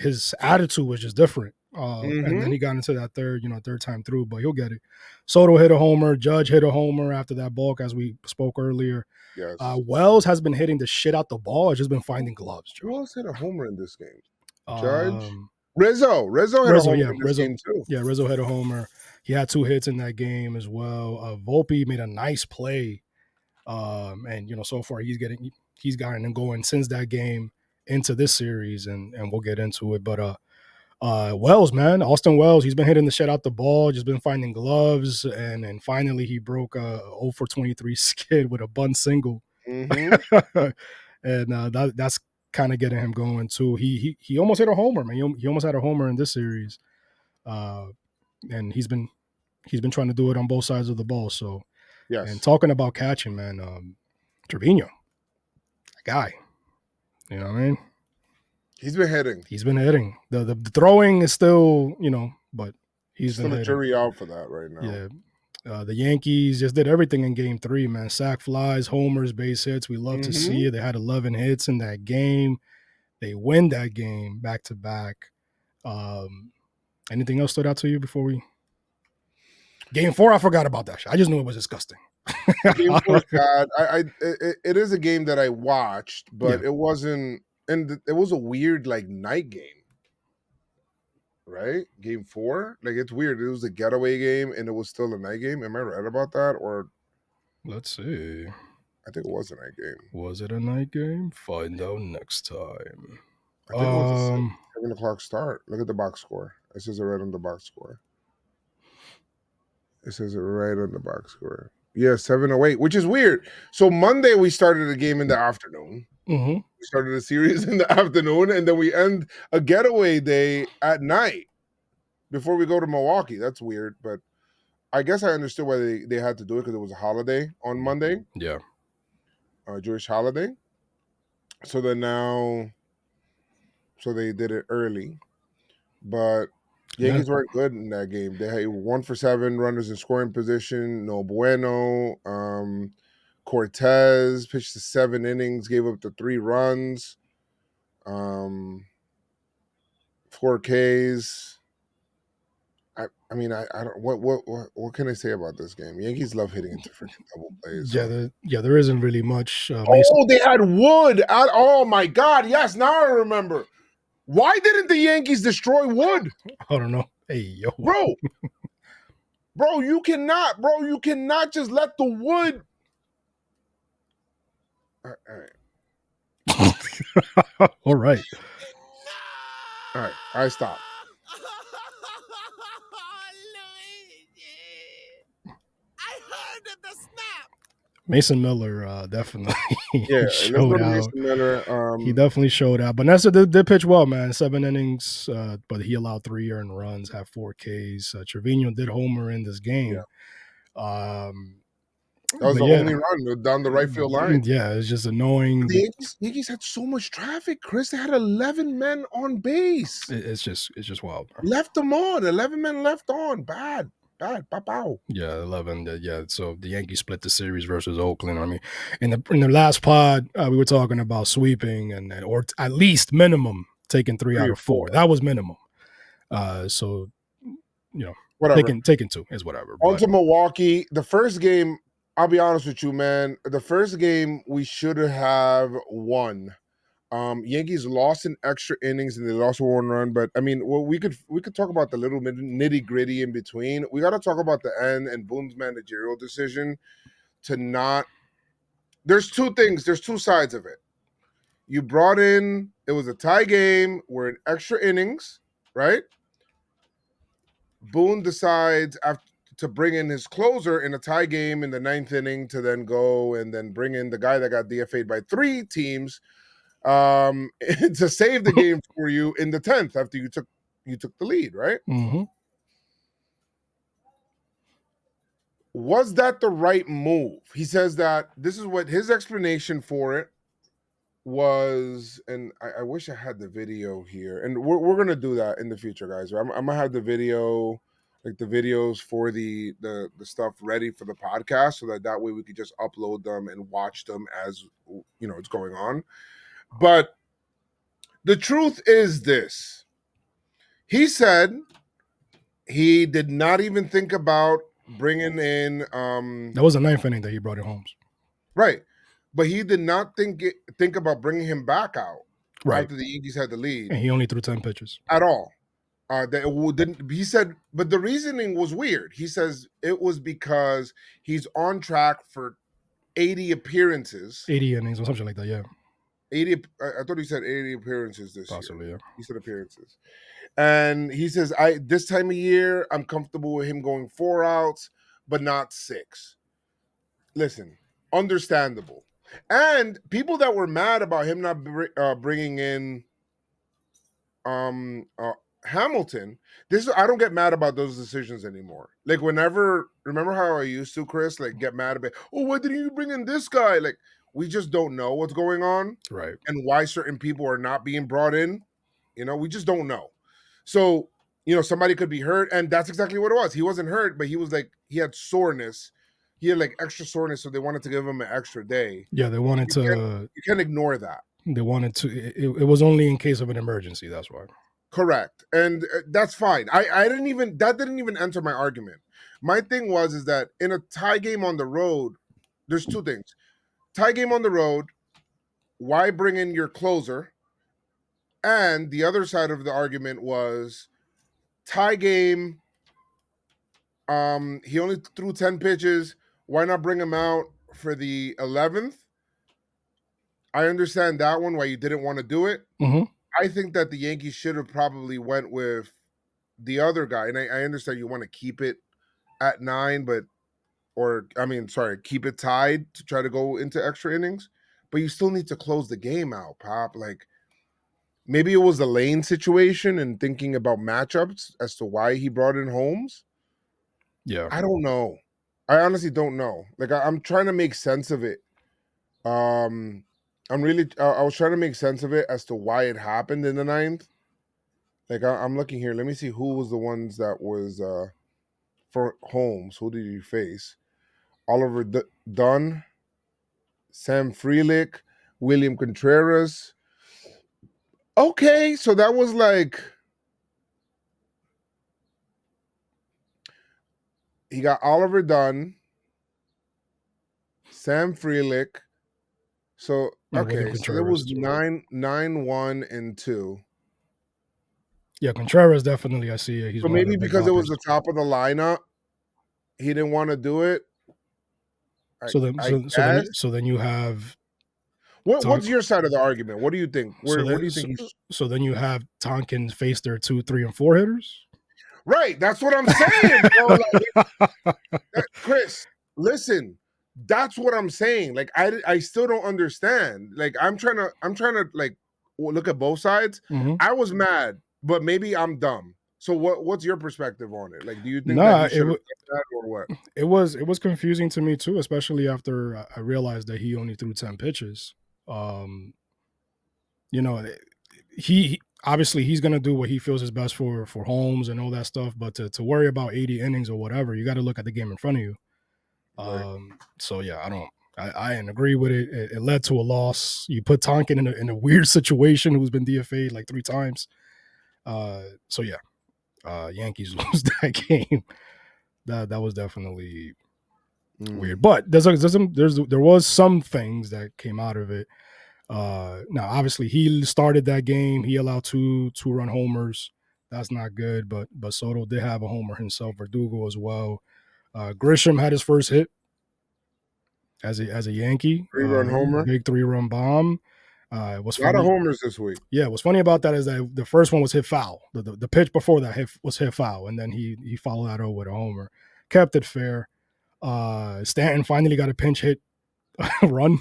His attitude was just different. and then he got into that third time through, but he'll get it. Soto hit a homer. Judge hit a homer after that balk, as we spoke earlier. Yes. Wells has been hitting the shit out the ball. It's just been finding gloves, Joe. Who else hit a homer in this game? Judge? Rizzo hit a homer in this game too. Yeah, Rizzo hit a homer. He had 2 hits in that game as well. Volpe made a nice play. And so far he's gotten and going since that game into this series, and we'll get into it. But Wells, man, Austin Wells, he's been hitting the shit out the ball, just been finding gloves, and finally he broke a 0 for 23 skid with a bunt single. And that's kind of getting him going too. He almost hit a homer, man. He almost had a homer in this series. And he's been trying to do it on both sides of the ball. So, yes. And talking about catching, man, Trevino, that guy, you know what I mean? He's been hitting. The throwing is still, but he's still a jury out for that right now. Yeah. The Yankees just did everything in game 3, man. Sack flies, homers, base hits. We love to see it. They had 11 hits in that game. They win that game back to back. Anything else stood out to you before we? Game 4, I forgot about that shit. I just knew it was disgusting. Game 4 is bad. It is a game that I watched, but it wasn't. And it was a weird night game, right? Game 4, it's weird. It was a getaway game, and it was still a night game. Am I right about that? Or let's see. I think it was a night game. Was it a night game? Find out next time. I think it was a 7 o'clock start. Look at the box score. It says it right on the box score. Yeah, 7:08, which is weird. So Monday we started a game in the afternoon. Mm-hmm. We started a series in the afternoon, and then we end a getaway day at night before we go to Milwaukee. That's weird, but I guess I understood why they had to do it, because it was a holiday on Monday. Yeah. Jewish holiday. So then so they did it early. But Yankees weren't good in that game. They had 1 for 7 runners in scoring position. No bueno. Cortez pitched the 7 innings, gave up the 3 runs, 4 Ks. I don't. What can I say about this game? Yankees love hitting into freaking double plays. There isn't really much. They had Wood. Oh my God! Yes, now I remember. Why didn't the Yankees destroy Wood? I don't know. Hey, yo, bro, you cannot just let the Wood. All right. All right. All right. I stop. I heard the snap. Mason Miller definitely showed out. Mason Miller, he definitely showed out. But Nessa did pitch well, man. 7 innings, but he allowed 3 earned runs, had 4 Ks. Trevino did homer in this game. Yeah. That was the only run down the right field line. Yeah, it's just annoying. The Yankees had so much traffic, Chris. They had 11 men on base. It's just wild, bro. Left them on. 11 men left on. Bad. Pow. Yeah, 11. Yeah, so the Yankees split the series versus Oakland. I mean, in the last pod, we were talking about sweeping or at least minimum taking 3 out of 4. That was minimum. So, whatever. Taking 2 is whatever. On to Milwaukee. The first game, I'll be honest with you, man. The first game we should have won. Yankees lost in extra innings and they lost a 1 run. But we could talk about the little nitty gritty in between. We got to talk about the end and Boone's managerial decision to not. There's 2 things. There's 2 sides of it. You brought in. It was a tie game. We're in extra innings, right? Boone decides to bring in his closer in a tie game in the 9th inning to then go and then bring in the guy that got DFA'd by 3 teams to save the game for you in the 10th after you took the lead, right? Mm-hmm. Was that the right move? He says that this is what his explanation for it was, and I wish I had the video here, and we're gonna do that in the future, guys. I'm gonna have the video, like the videos for the stuff ready for the podcast, so that way we could just upload them and watch them as it's going on. But the truth is this: He said he did not even think about bringing in. That was the 9th inning that he brought in Holmes. Right, but he did not think about bringing him back out Right. after the Yankees had the lead And he only threw 10 pitches. at all. Didn't he said, but the reasoning was weird. He says it was because he's on track for 80 appearances. 80 innings or something like that, yeah. 80. I thought he said 80 appearances this Possibly, year. yeah. He said appearances. And he says, this time of year, I'm comfortable with him going 4 outs, but not 6. Listen, understandable. And people that were mad about him not bringing in Hamilton, I don't get mad about those decisions anymore. Like remember how I used to, Chris, like get mad about, oh, why didn't you bring in this guy? Like we just don't know what's going on, right? And why certain people are not being brought in. We just don't know. So somebody could be hurt, and that's exactly what it was. He wasn't hurt, but he was like he had soreness. He had like extra soreness, so they wanted to give him an extra day. Yeah, they wanted to. You can't ignore that. They wanted to. It was only in case of an emergency. That's why. Correct, and that's fine. That didn't even enter my argument. My thing is that in a tie game on the road, there's 2 things. Tie game on the road, why bring in your closer? And the other side of the argument was tie game. He only threw 10 pitches. Why not bring him out for the 11th? I understand that one, why you didn't want to do it. Mm-hmm. I think that the Yankees should have probably went with the other guy. And I understand you want to keep it at 9, keep it tied to try to go into extra innings. But you still need to close the game out, Pop. Like, maybe it was a Lane situation and thinking about matchups as to why he brought in Holmes. Yeah. I don't know. I honestly don't know. Like, I'm trying to make sense of it. I was trying to make sense of it as to why it happened in the 9th. Like, I'm looking here. Let me see who was the ones that was for Holmes. Who did you face? Oliver Dunn, Sam Frelick, William Contreras. Okay, so that was like he got Oliver Dunn, Sam Frelick. So okay, so there was 9-1 and 2. Yeah, Contreras definitely. I see it. He's so maybe because it was the top of the lineup, he didn't want to do it. So then you have. What's your side of the argument? What do you think? What do you think? So then you have Tonkin face their 2, 3, and 4 hitters. Right, that's what I'm saying, bro. Chris, listen, that's what I'm saying. Like, I still don't understand. Like, I'm trying to like look at both sides. Mm-hmm. I was mad, but maybe I'm dumb. So what's your perspective on it? Like, do you think that he should have done that or what? It was confusing to me too, especially after I realized that he only threw 10 pitches. He obviously he's gonna do what he feels is best for Holmes and all that stuff. But to worry about 80 innings or whatever, you got to look at the game in front of you. Right. So yeah, I didn't agree with it. It led to a loss. You put Tonkin in a weird situation, who's been DFA'd like 3 times. So yeah, Yankees lose that game. That was definitely weird. But there was some things that came out of it. Now obviously he started that game. He allowed 2 2-run homers. That's not good. But Soto did have a homer himself. Verdugo as well. Grisham had his first hit as a Yankee. 3-run homer. Big 3-run bomb. It was a lot of homers this week. Yeah, what's funny about that is that the first one was hit foul. The pitch before that was hit foul, and then he followed that up with a homer. Kept it fair. Stanton finally got a pinch hit run.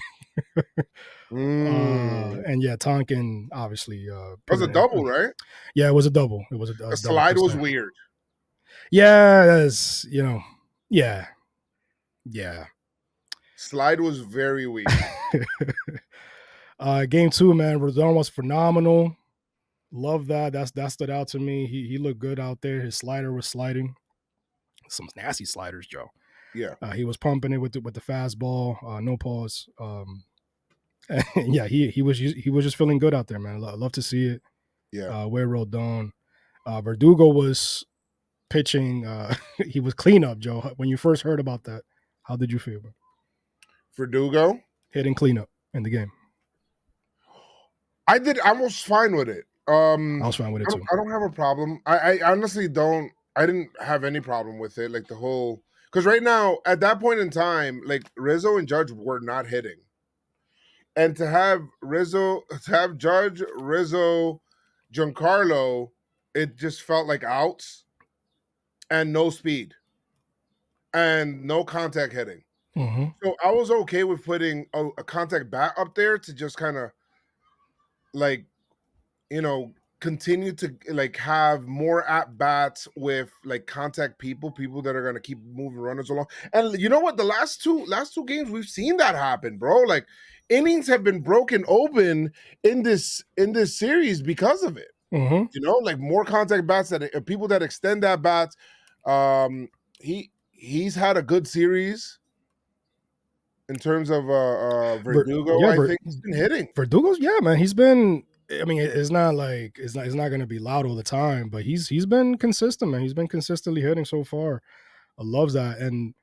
And yeah, Tonkin obviously it was a double, right? Yeah, it was a double. It was a the slide was weird. Yeah, yeah. Slide was very weak. Game 2, man, Rodon was phenomenal. Love that. That stood out to me. He looked good out there. His slider was sliding. Some nasty sliders, Joe. Yeah. He was pumping it with the fastball. No pause. Yeah, he was just feeling good out there, man. Love to see it. Yeah. Where Rodon. Verdugo was pitching. He was cleanup, Joe. When you first heard about that, how did you feel? Verdugo? Hitting cleanup in the game. I was fine with it. I was fine with it too. I don't have a problem. I honestly don't. I didn't have any problem with it. Like the whole, because right now at that point in time, like Rizzo and Judge were not hitting, and to have Judge, Rizzo, Giancarlo, it just felt like outs and no speed and no contact hitting. Mm-hmm. So I was okay with putting a contact bat up there to just kind of like, continue to like have more at bats with like contact people that are gonna keep moving runners along. And you know what? The last two games we've seen that happen, bro. Like innings have been broken open in this series because of it. Mm-hmm. Like more contact bats that people that extend that bat. He's had a good series. In terms of Verdugo, I think he's been hitting. Verdugo's, yeah, man. He's been. I mean, it's not going to be loud all the time, but he's been consistent, man. He's been consistently hitting so far. I love that. And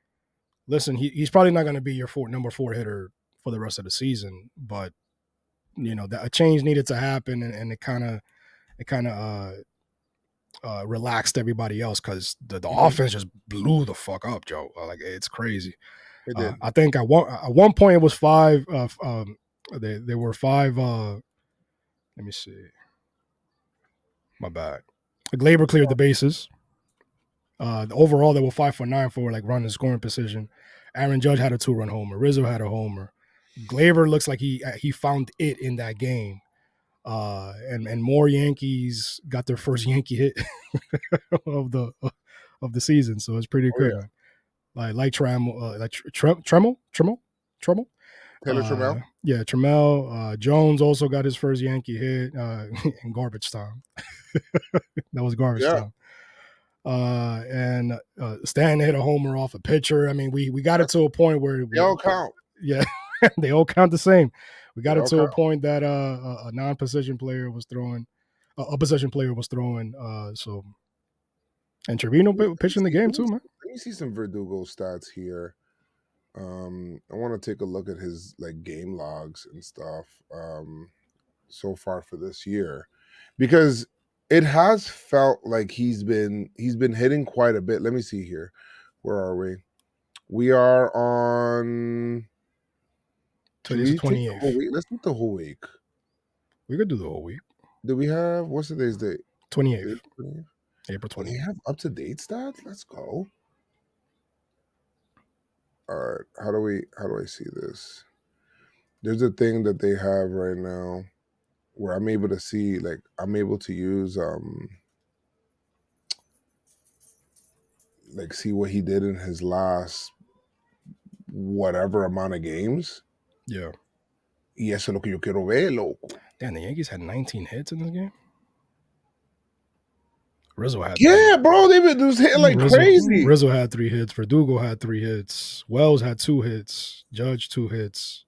listen, he's probably not going to be your number 4 hitter for the rest of the season, but that a change needed to happen, and it kind of relaxed everybody else because the offense just blew the fuck up, Joe. Like it's crazy. It did. I think at one point it was 5. There were 5. Let me see. My bad. Glaber cleared the bases. Overall, there were 5 for 9 for like running scoring position. Aaron Judge had a 2-run homer. Rizzo had a homer. Glaber looks like he found it in that game. And more Yankees got their first Yankee hit of the season, so it's pretty good. Yeah. Like Trammell, Trammell. Taylor Trammell? Yeah, Trammell. Jones also got his first Yankee hit in garbage time. That was garbage time. And Stanton hit a homer off a pitcher. I mean, we got it to a point where they all count. Yeah, they all count the same. We got it to a point that a non-position player was throwing, a possession player was throwing. So, and Trevino pitching the game too, man. Let me see some Verdugo stats here. I want to take a look at his like game logs and stuff so far for this year, because it has felt like he's been hitting quite a bit. Let me see here. Where are we? We are on today's 28th. Let's do the whole week. We could do the whole week. Do we have what's today's date? 28th. April 20th. Do they have up to date stats? Let's go. All right, how do I see this? There's a thing that they have right now where I'm able to see, like, I'm able to use like see what he did in his last whatever amount of games. Yeah. Y eso es lo que yo quiero ver, loco. Damn, the Yankees had 19 hits in this game. Rizzo had bro, they've been just hitting like crazy. Rizzo had 3 hits. Verdugo had 3 hits. Wells had 2 hits. Judge 2 hits.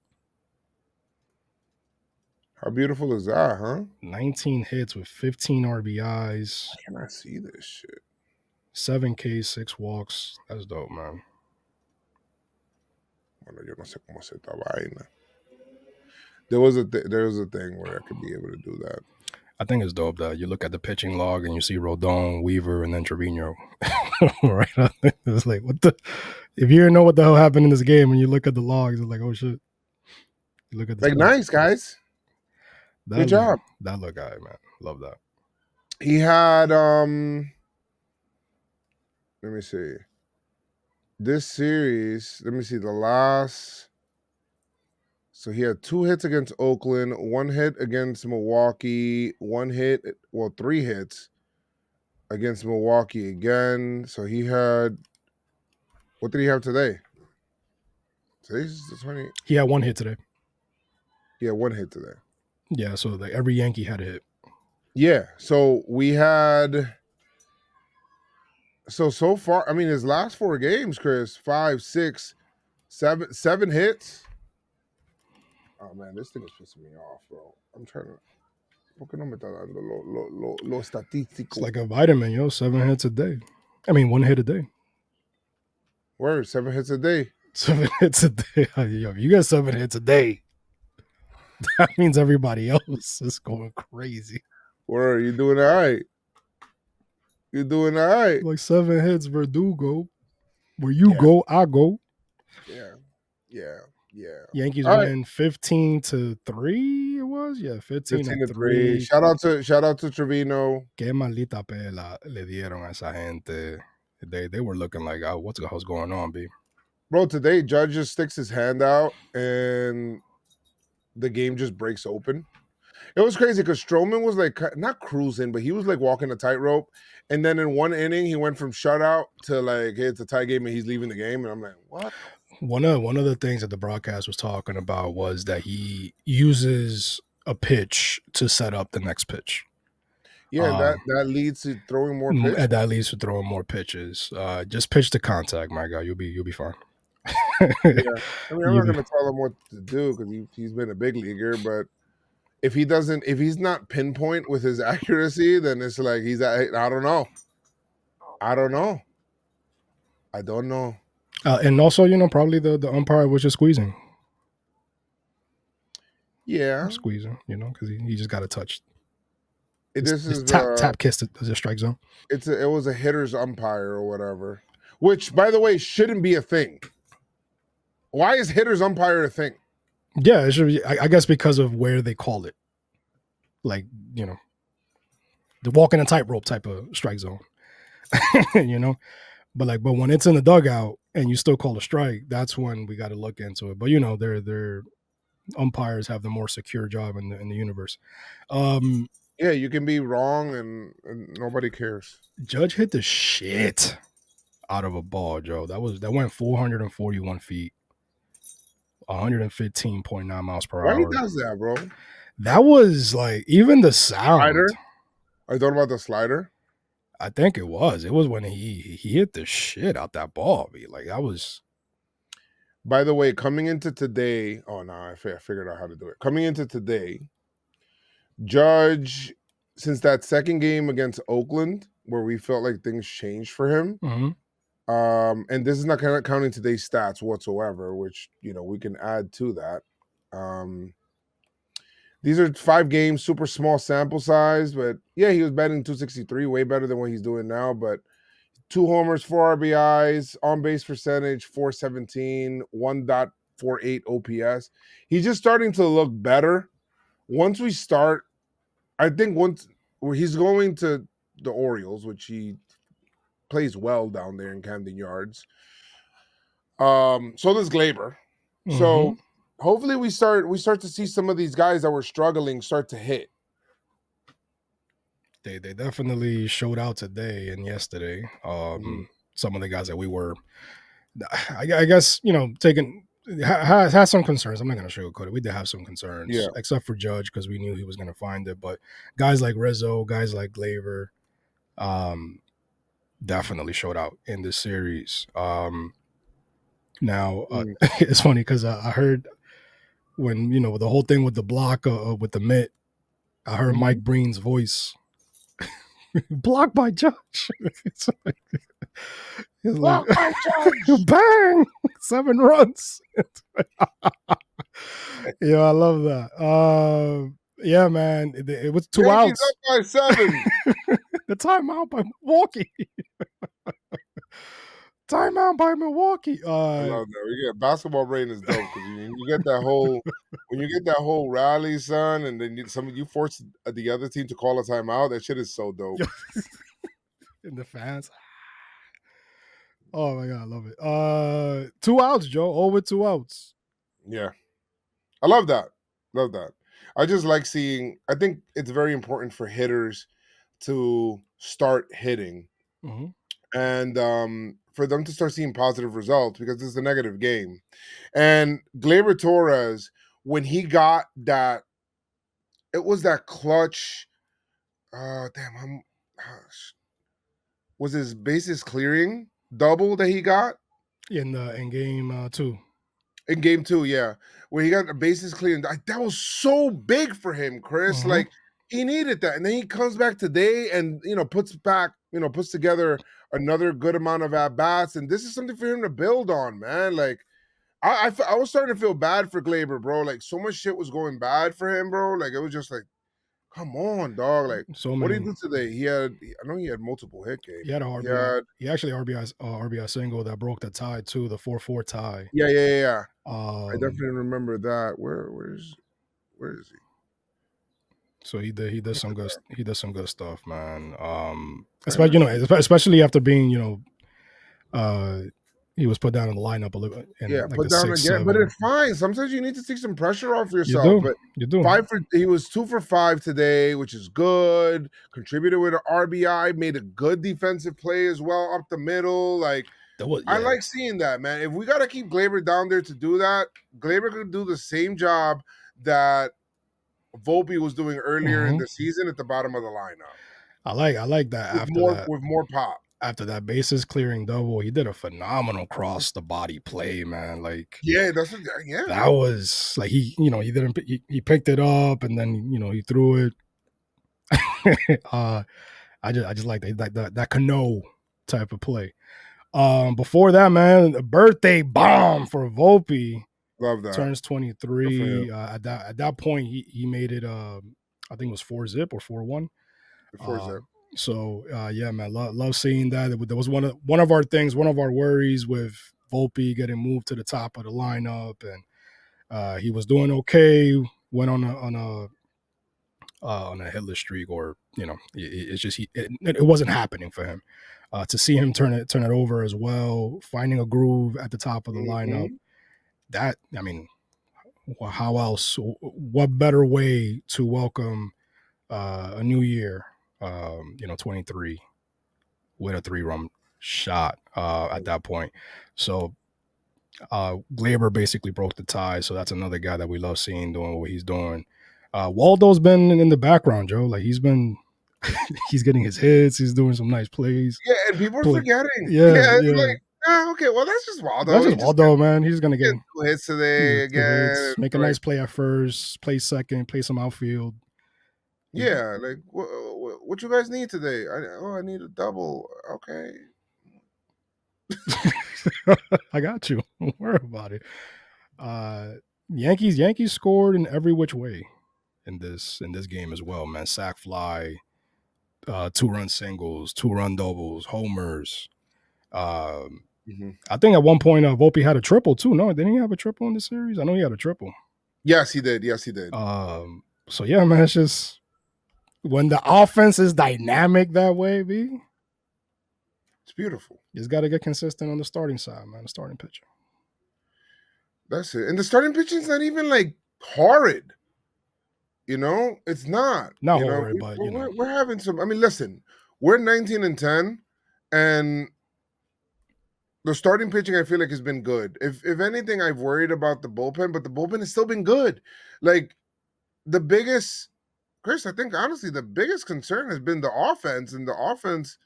How beautiful is that, huh? 19 hits with 15 RBIs. I cannot see this shit. 7 Ks, 6 walks. That's dope, man. Bueno, yo no sé cómo hacer esta vaina. There was a thing where I could be able to do that. I think it's dope that you look at the pitching log and you see Rodon, Weaver, and then Trevino. Right? It's like, what the? If you didn't know what the hell happened in this game, when you look at the logs, it's like, oh shit. You look at the like, nice guys. Good job. That look guy, man. Love that. He had let me see. This series, let me see the last. So he had 2 hits against Oakland, 1 hit against Milwaukee, 3 hits against Milwaukee again. So he had, what did he have today? Today's the 20. He had 1 hit today. He had 1 hit today. Yeah, so like every Yankee had a hit. Yeah, so we had. So far, I mean, his last 4 games, Chris, 5, 6, 7 hits. Oh man, this thing is pissing me off, bro. I'm trying to. ¿Por qué no me está dando lo estadístico? It's like a vitamin, yo. 7 hits a day. I mean, 1 hit a day. Word, 7 hits a day. 7 hits a day. Yo, if you get 7 hits a day, that means everybody else is going crazy. Word, you doing all right? You're doing all right. Like 7 hits, Verdugo. Where you go, I go. Yeah. Yankees All right. win 15-3. It was 15-3. Shout out to Trevino. Qué maldita pela le dieron a esa gente. They were looking like, oh, what the hell's going on, B? Bro, today Judge just sticks his hand out and the game just breaks open. It was crazy because Stroman was like not cruising, but he was like walking a tightrope. And then in one inning, he went from shutout to like, hey, it's a tie game and he's leaving the game. And I'm like, what? One of the things that the broadcast was talking about was that he uses a pitch to set up the next pitch. Yeah, that leads to throwing more pitches. And that leads to throwing more pitches. Just pitch to contact, my guy. You'll be fine. Yeah, I mean, I'm not gonna tell him what to do because he's been a big leaguer, but if he's not pinpoint with his accuracy, then it's like I don't know. And also, probably the umpire was just squeezing. Yeah, squeezing, because he just got a touch. This is tap kissed as a strike zone. It was a hitter's umpire or whatever, which by the way shouldn't be a thing. Why is hitter's umpire a thing? Yeah, it should be. I guess because of where they call it, like the walking a tightrope type of strike zone, But when it's in the dugout and you still call a strike, that's when we got to look into it. But their umpires have the more secure job in the universe. Yeah, you can be wrong and nobody cares. Judge hit the shit out of a ball, Joe. That went 441 feet, 115.9 miles per hour. Why he does that, bro? That was like even the sound. Slider? Are you talking about the slider? I think it was. It was when he hit the shit out that ball. Like that was. By the way, coming into today, I figured out how to do it. Coming into today, Judge, since that second game against Oakland, where we felt like things changed for him, and this is not counting today's stats whatsoever, which we can add to that. These are 5 games, super small sample size, but yeah, he was batting 263, way better than what he's doing now. But 2 homers, 4 RBIs, on base percentage 417, 1.48 OPS. He's just starting to look better. Once we start, I think where he's going to the Orioles, which he plays well down there in Camden Yards. So does Glaber. So hopefully we start to see some of these guys that were struggling start to hit. They definitely showed out today and yesterday. Some of the guys that we were, I guess, taking has some concerns. I'm not going to sugarcoat it. We did have some concerns, except for Judge because we knew he was going to find it. But guys like Rizzo, guys like Glaber, definitely showed out in this series. Now it's funny because I heard when the whole thing with the block with the mitt, I heard Mike Breen's voice. Blocked by Judge. It's Blocked by Judge. Bang! 7 runs. Yeah, I love that. Yeah, man. It was 2 outs. Up by 7. The timeout by Milwaukee. Timeout by Milwaukee. I love that. Basketball brain is dope because you get that whole rally, son, and then you force the other team to call a timeout. That shit is so dope. And the fans. Oh my god, I love it. 2 outs, Joe. All with 2 outs. Yeah, I love that. Love that. I just like seeing. I think it's very important for hitters to start hitting. And for them to start seeing positive results because this is a negative game. And Gleyber Torres, when he got that, it was that clutch. Was his bases clearing double that he got in game 2? In game 2, yeah, where he got the bases clearing. That was so big for him, Chris. Like He needed that, and then he comes back today and puts together another good amount of at bats, and this is something for him to build on, man. Like I was starting to feel bad for Glaber, bro. Like so much shit was going bad for him, bro. Like it was just like, come on, dog. Like what did he do today? I know he had multiple hit games. He had a RBI. He actually RBI single that broke the tie too, the 4-4 tie. Yeah. I definitely remember that. Where is he? So he does some good stuff, man. Especially after being he was put down in the lineup a little. Put down 6, again, 7. But it's fine. Sometimes you need to take some pressure off yourself. You do. He was 2 for 5 today, which is good. Contributed with an RBI, made a good defensive play as well up the middle. Like I like seeing that, man. If we got to keep Glaber down there to do that, Glaber could do the same job that Volpe was doing earlier in the season at the bottom of the lineup. I like that with more pop. After that bases clearing double, he did a phenomenal cross the body play, man. Like that was like he picked it up and then he threw it. I just like that Cano type of play. Before that, man, a birthday bomb for Volpe. Love that. Turns 23. At that point, he made it. I think it was 4-zip or 4-1. 4-zip. So yeah, man, love seeing that. That was one of our things, one of our worries with Volpe getting moved to the top of the lineup, and he was doing okay. Went on a hitless streak, or it's just it wasn't happening for him. To see him turn it over as well, finding a groove at the top of the lineup. That, I mean, how else? What better way to welcome a new year? 23 with a 3-run shot at that point. So Glaber basically broke the tie. So that's another guy that we love seeing doing what he's doing. Waldo's been in the background, Joe. Like he's getting his hits. He's doing some nice plays. Yeah, and people are forgetting. Yeah. Like, okay, well, that's just Waldo. That's just Waldo, man. He's going to get 2 hits today again. Make a nice play at first, play second, play some outfield. Yeah, like, what you guys need today? I need a double. Okay. I got you. Don't worry about it. Yankees scored in every which way in this game as well, man. Sack fly, 2-run singles, 2-run doubles, homers. I think at one point Volpe had a triple too. No, didn't he have a triple in the series? I know he had a triple. Yes, he did. So yeah, man, it's just when the offense is dynamic that way, B. It's beautiful. You just got to get consistent on the starting side, man. The starting pitcher. That's it. And the starting pitching is not even like horrid. It's not. Not horrid, but we're having some. I mean, listen, we're 19-10, and the starting pitching I feel like has been good. If anything, I've worried about the bullpen, but the bullpen has still been good. Like Chris, I think honestly the biggest concern has been the offense, and the offense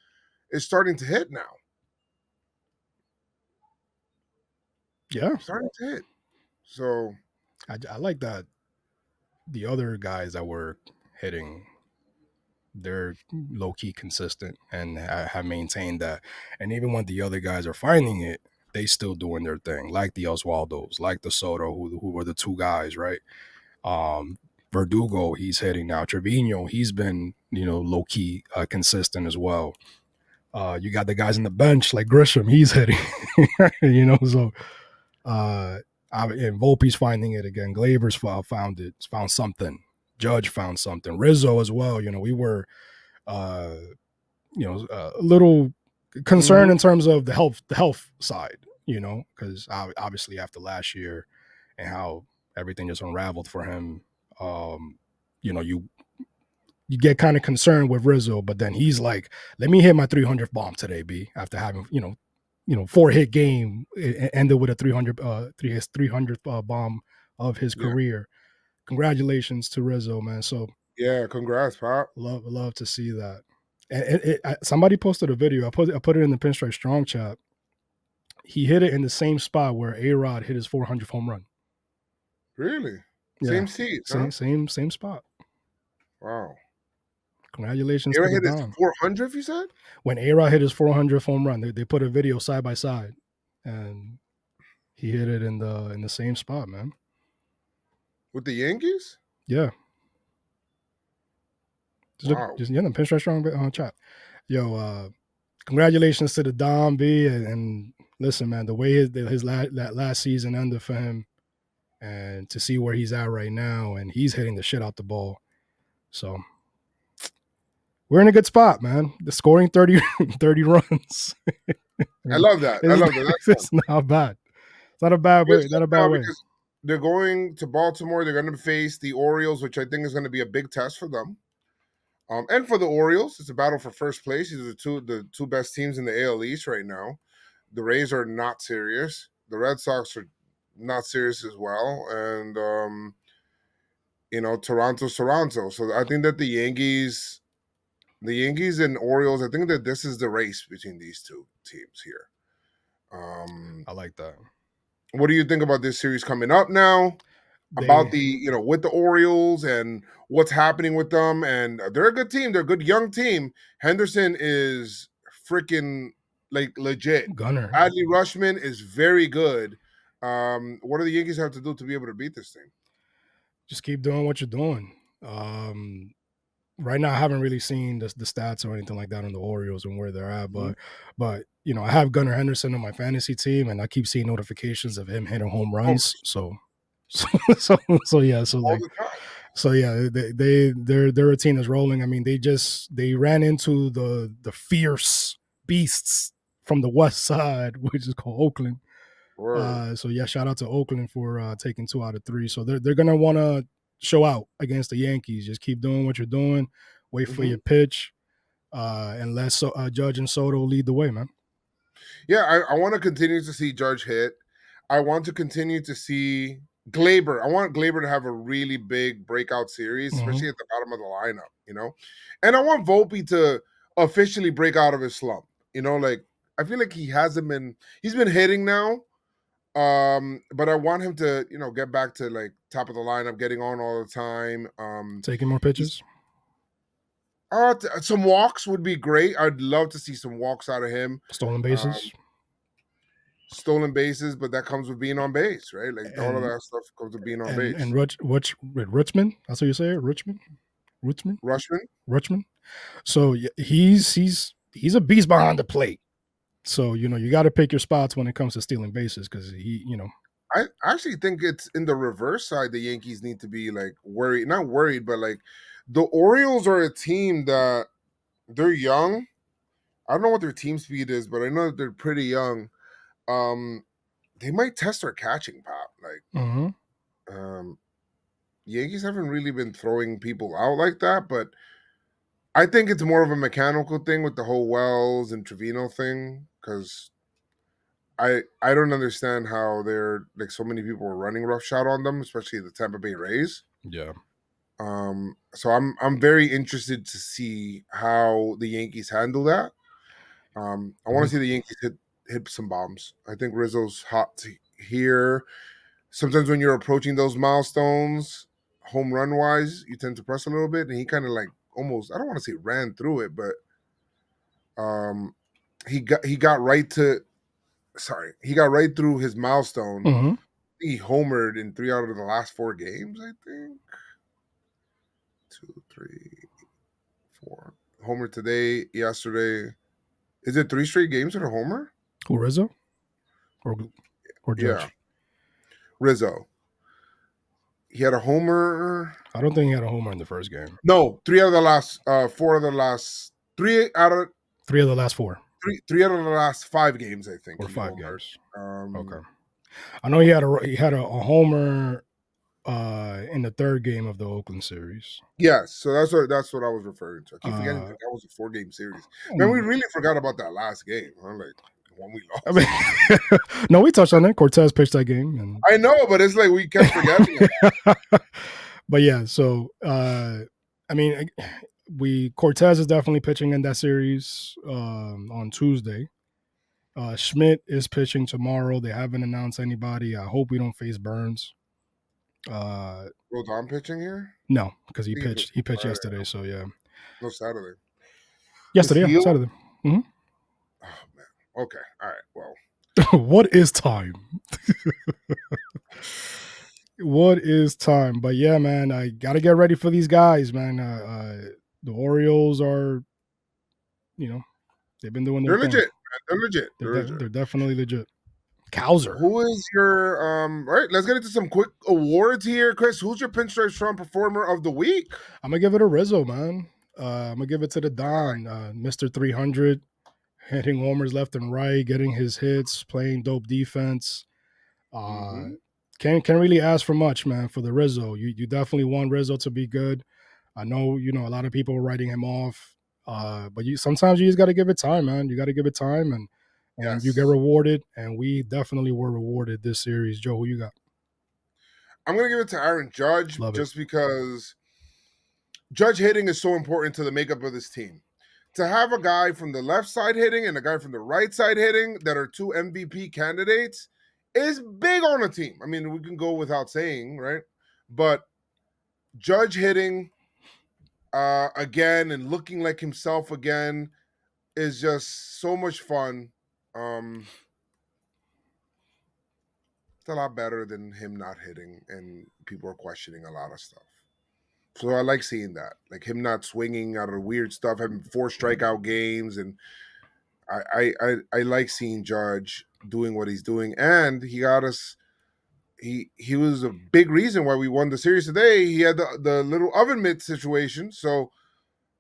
is starting to hit now. Yeah, starting to hit. So I like that. The other guys that were hitting, they're low key consistent and have maintained that. And even when the other guys are finding it, they still doing their thing. Like the Oswaldos, like the Soto, who were the 2 guys, right? Verdugo, he's hitting now. Trevino, he's been low key consistent as well. You got the guys on the bench like Grisham, he's hitting. So. And Volpe's finding it again. Glaber's found something. Judge found something. Rizzo as well. We were, a little concerned in terms of the health side. Because obviously after last year and how everything just unraveled for him, you get kind of concerned with Rizzo. But then he's like, "Let me hit my 300th bomb today, B." After having 4-hit game, it ended with a 300th bomb of his career. Congratulations to Rizzo, man. So yeah, congrats, Pop. Love to see that. And somebody posted a video. I put it in the Pinstripe Strong chat. He hit it in the same spot where A-Rod hit his 400th home run. Really? Yeah. Same seat, huh? Same spot. Wow. Congratulations A-Rod to the hit his Dom. 400th, you said? When A-Rod hit his 400th home run, they put a video side by side, and he hit it in the same spot, man. With the Yankees? Yeah. Wow. The Pinstripe Strong on chat. Yo, congratulations to the Dom B, and listen, man, the way that last season ended for him, and to see where he's at right now, and he's hitting the shit out the ball. So we're in a good spot, man. The scoring 30 runs. I love that. I love that. It's not bad. It's not a bad way. Not a bad way. Because they're going to Baltimore. They're going to face the Orioles, which I think is going to be a big test for them. And for the Orioles, it's a battle for first place. These are the two best teams in the AL East right now. The Rays are not serious. The Red Sox are not serious as well. And, Toronto's Toronto. So I think that the Yankees and Orioles, I think that this is the race between these two teams here. I like that. What do you think about this series coming up now? About with the Orioles and what's happening with them? And they're a good team. They're a good young team. Henderson is freaking legit. Gunner. Adley Rutschman is very good. What do the Yankees have to do to be able to beat this thing? Just keep doing what you're doing. Right now, I haven't really seen the stats or anything like that on the Orioles and where they're at, but I have Gunnar Henderson on my fantasy team, and I keep seeing notifications of him hitting home runs. So yeah, their routine is rolling. I mean, they ran into the fierce beasts from the west side, which is called Oakland. So yeah, shout out to Oakland for taking 2 out of 3. So they're gonna want to show out against the Yankees. Just keep doing what you're doing. Wait for your pitch, and let Judge and Soto lead the way, man. Yeah, I want to continue to see Judge hit. I want to continue to see Glaber. I want Glaber to have a really big breakout series, especially at the bottom of the lineup, And I want Volpe to officially break out of his slump. I feel like he's been hitting now. But I want him to, get back to top of the lineup, getting on all the time. Taking more pitches. Some walks would be great. I'd love to see some walks out of him. Stolen bases. But that comes with being on base, right? All of that stuff comes with being on base. And Rutschman, that's what you say, Rutschman. So he's a beast behind the plate. So you got to pick your spots when it comes to stealing bases, because I actually think it's in the reverse side. The Yankees need to be worried, not worried, but the Orioles are a team that they're young. I don't know what their team speed is, but I know that they're pretty young. They might test their catching pop. Yankees haven't really been throwing people out like that, but I think it's more of a mechanical thing with the whole Wells and Trevino thing, because I don't understand how they're so many people are running roughshod on them, especially the Tampa Bay Rays. Yeah. So I'm very interested to see how the Yankees handle that. I want to see the Yankees hit some bombs. I think Rizzo's hot here. Sometimes when you're approaching those milestones, home run wise, you tend to press a little bit, and he kind of almost, I don't want to say ran through it, but he got right through his milestone. He homered in 3 out of the last 4 games, I think. 2, 3, 4. Homer today, yesterday. Is it 3 straight games with a homer? Who, Rizzo? Or Judge? Yeah. Rizzo. He had a homer. I don't think he had a homer in the first game. No, 3 out of the last 4 of the last 3 out of 3 of the last 4. 3 out of the last 5 games, I think. Or 5 games. Okay. I know he had a homer in the 3rd game of the Oakland series. Yes, so that's what I was referring to. I keep forgetting that was a 4-game series. Man, we really forgot about that last game. Huh? When we lost. I mean, no, we touched on it. Cortez pitched that game, and I know, but it's we kept forgetting it. But yeah, so Cortez is definitely pitching in that series on Tuesday. Schmidt is pitching tomorrow. They haven't announced anybody. I hope we don't face Burns. Rodon pitching here? No, because he pitched yesterday. So yeah. No, Saturday. Yesterday, heel? Saturday. Oh man. Okay. All right. Well. What is time? What is time? But yeah, man, I gotta get ready for these guys, man. The Orioles are, they've been doing their They're thing. legit. They're legit. They're definitely legit. Cowser. Who is your all right? Let's get into some quick awards here, Chris. Who's your Pinstripe Strong Performer of the Week? I'm gonna give it to Rizzo, man. I'm gonna give it to the Don, Mr. 300, hitting homers left and right, getting his hits, playing dope defense. Can't really ask for much, man. For the Rizzo, you definitely want Rizzo to be good. I know, a lot of people are writing him off, but sometimes you just got to give it time, man. You got to give it time, and you get rewarded. And we definitely were rewarded this series. Joe, who you got? I'm gonna give it to Aaron Judge, because Judge hitting is so important to the makeup of this team. To have a guy from the left side hitting and a guy from the right side hitting that are two MVP candidates is big on a team. I mean, we can go without saying, right? But Judge hitting again and looking like himself again is just so much fun. It's a lot better than him not hitting and people are questioning a lot of stuff. So I like seeing that, like him not swinging out of weird stuff, having 4 strikeout games, and I like seeing Judge doing what he's doing, and he got us. He was a big reason why we won the series today. He had the little oven mitt situation, so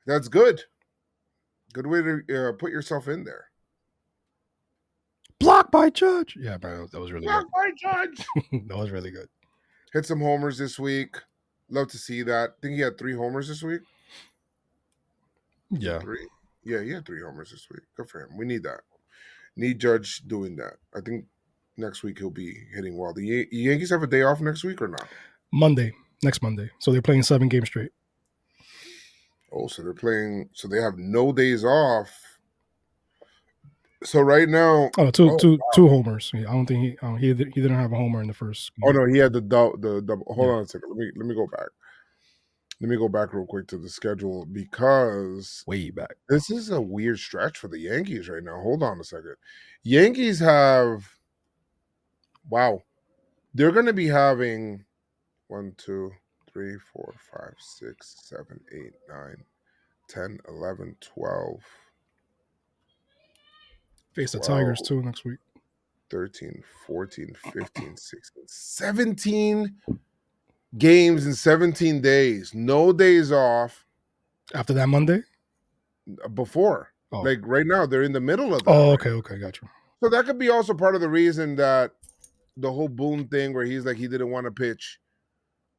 that's good. Good way to put yourself in there. Blocked by Judge. Yeah, bro, that was really Blocked by Judge. That was really good. Hit some homers this week. Love to see that. I think he had 3 homers this week. Yeah. 3. Yeah, he had 3 homers this week. Good for him. We need that. Need Judge doing that. I think next week he'll be hitting well. The Yankees have a day off next week or not? Next Monday. So they're playing 7 games straight. Oh, so they're playing. So they have no days off. So right now, two homers. I don't think he didn't have a homer in the first game. Oh no, he had the double. Hold on a second. Let me go back. Let me go back real quick to the schedule because way back. This is a weird stretch for the Yankees right now. Hold on a second. Yankees have they're going to be having 1, 2, 3, 4, 5, 6, 7, 8, 9, 10, 11, 12. Face the Tigers too next week. 13, 14, 15, 16, 17 games in 17 days. No days off. After that Monday? Before. Oh. Like right now, they're in the middle of that. Oh, okay, gotcha. So that could be also part of the reason that the whole Boone thing where he's like he didn't want to pitch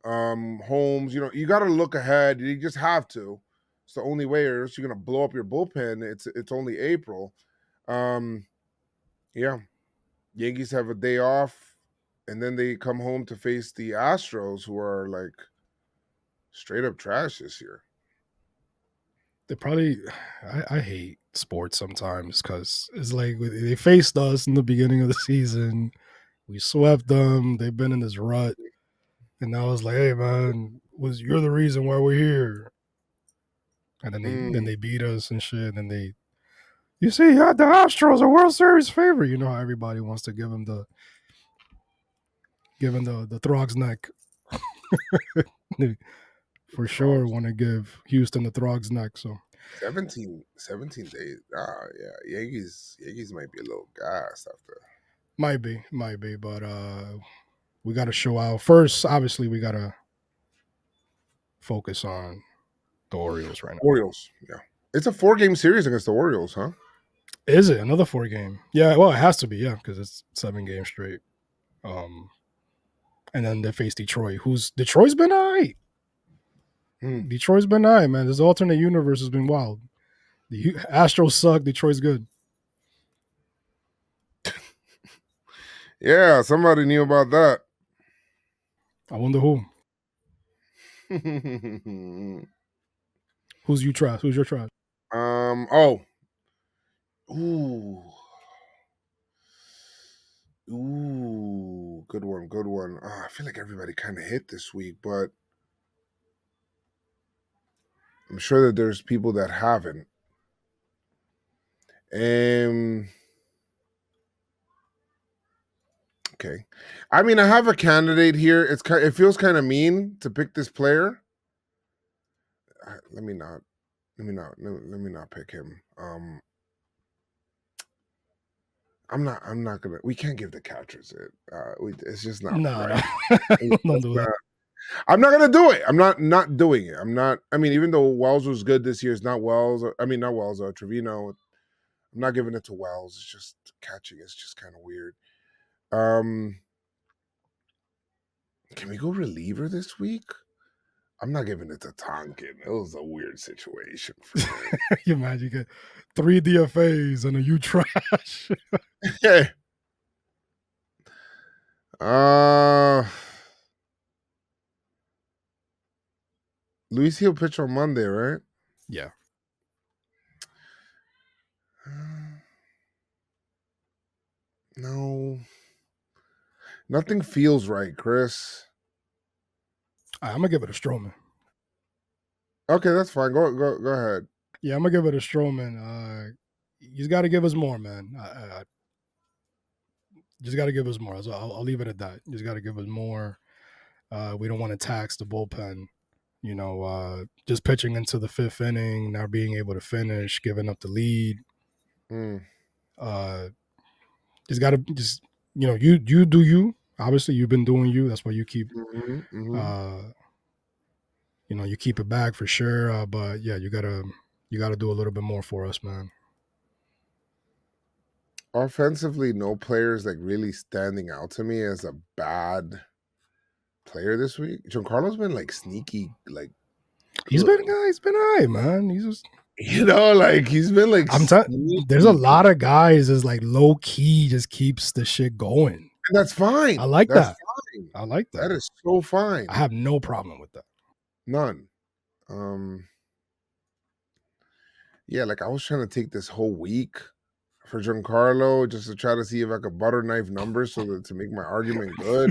Holmes. You got to look ahead. You just have to. It's the only way, or else you're going to blow up your bullpen. It's only April. Yeah. Yankees have a day off, and then they come home to face the Astros, who are like straight up trash this year. They probably, I hate sports sometimes because it's like they faced us in the beginning of the season. We swept them. They've been in this rut. And now it's like, hey, man, you're the reason why we're here. And then they beat us and shit. And you see, the Astros are World Series favorite. You know how everybody wants to give them the Throg's neck. For sure want to give Houston the Throg's neck. So 17 days. Yeah. Yankees might be a little gassed after. Might be, but we got to show out. First, obviously, we got to focus on the Orioles right now. Orioles, yeah. It's a 4-game series against the Orioles, huh? Is it another 4-game? Yeah, well, it has to be, yeah, because it's 7 games straight. And then they face Detroit, Detroit's been all right. Detroit's been all right, man. This alternate universe has been wild. The Astros suck. Detroit's good. Yeah, somebody knew about that. I wonder who. Who's you trust? Who's your trust? Good one. I feel like everybody kind of hit this week, but I'm sure that there's people that haven't. Okay. I mean, I have a candidate here. It feels kind of mean to pick this player. Let me not pick him. I'm not gonna. We can't give the catchers it. It's just not right. No. Don't do that. I'm not gonna do it. I'm not doing it. I'm not. I mean, even though Wells was good this year, it's not Wells. Not Wells. Trevino. I'm not giving it to Wells. It's just catching. It's just kind of weird. Can we go reliever this week? I'm not giving it to Tonkin. It was a weird situation for me. You imagine you get 3 DFAs and a you trash. Yeah. Luis Hill pitch on Monday, right? Yeah. No. Nothing feels right, Chris. I'm gonna give it a Stroman. Okay, that's fine. Go ahead. Yeah, I'm gonna give it a Stroman. You got to give us more, man. Just got to give us more. So I'll leave it at that. Just got to give us more. We don't want to tax the bullpen. Just pitching into the 5th inning, not being able to finish, giving up the lead. Just got to you do you. Obviously, you've been doing you. That's why you keep. You keep it back for sure. But yeah, you gotta do a little bit more for us, man. Offensively, no players like really standing out to me as a bad player this week. Giancarlo's been like sneaky, like he's been all right, man. He's just he's been like there's a lot of guys that's like low key just keeps the shit going. And that's fine. I like that. Fine. I like that. That is so fine. I have no problem with that. None. Yeah, like I was trying to take this whole week for Giancarlo just to try to see if I could butter knife numbers to make my argument good.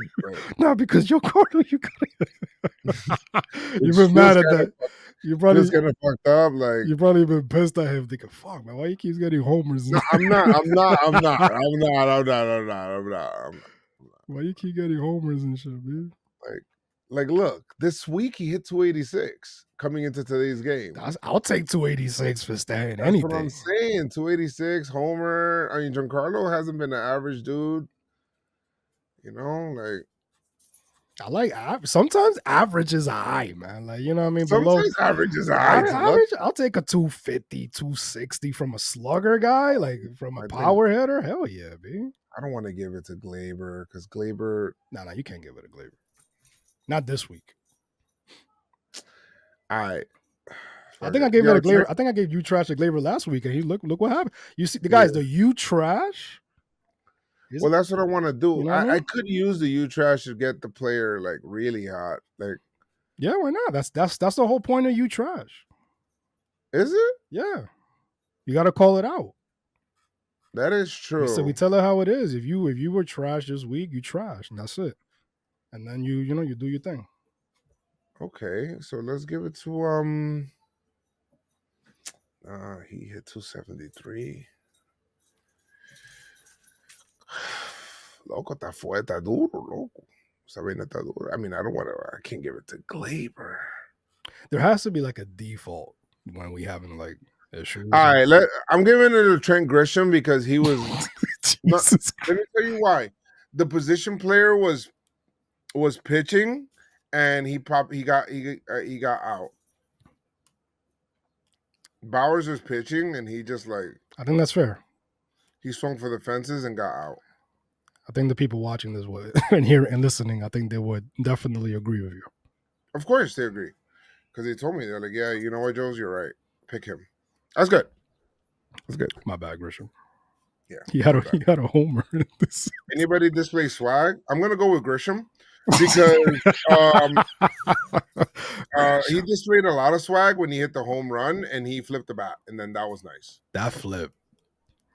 No, because Giancarlo, you've been mad at that. You probably kind of fucked up. Like you probably been pissed at him, thinking, "Fuck, man, why he keeps getting homers?" No, I'm not. Why you keep getting homers and shit, man? Like, look, this week he hit 286 coming into today's game. I'll take 286 for staying anything. That's what I'm saying. 286 homer. I mean, Giancarlo hasn't been an average dude. I like sometimes average is high, man. Like, you know what I mean? Sometimes average is high. Average, I'll take a 250, 260 from a slugger guy, like from a power hitter. Hell yeah, B. I don't want to give it to Glaber because Glaber. No, you can't give it to Glaber. Not this week. I think I gave it a Glaber. I think I gave you trash to Glaber last week, and he look what happened. You see, the guys, the you trash. Well, that's what I want to do. You know I could use the U trash to get the player like really hot. Like, yeah, why not? That's the whole point of U trash. Is it? Yeah, you got to call it out. That is true. So we tell her how it is. If you were trash this week, you trash, and that's it. And then you do your thing. Okay, so let's give it to he hit 273. Loco, está duro, loco. Esa vaina está duro. I mean, I can't give it to Glaber. There has to be like a default when we having like issues. All right, I'm giving it to Trent Grisham because he was. Let me tell you why. The position player was pitching, and he got out. Bowers was pitching, and he just like. I think that's fair. He swung for the fences and got out. I think the people watching this would and here and listening, I think they would definitely agree with you. Of course they agree. Because they told me, they're like, yeah, you know what, Joez, you're right. Pick him. That's good. That's good. My bad, Grisham. Yeah. He had a homer. Anybody display swag? I'm gonna go with Grisham because he displayed a lot of swag when he hit the home run and he flipped the bat, and then that was nice. That flip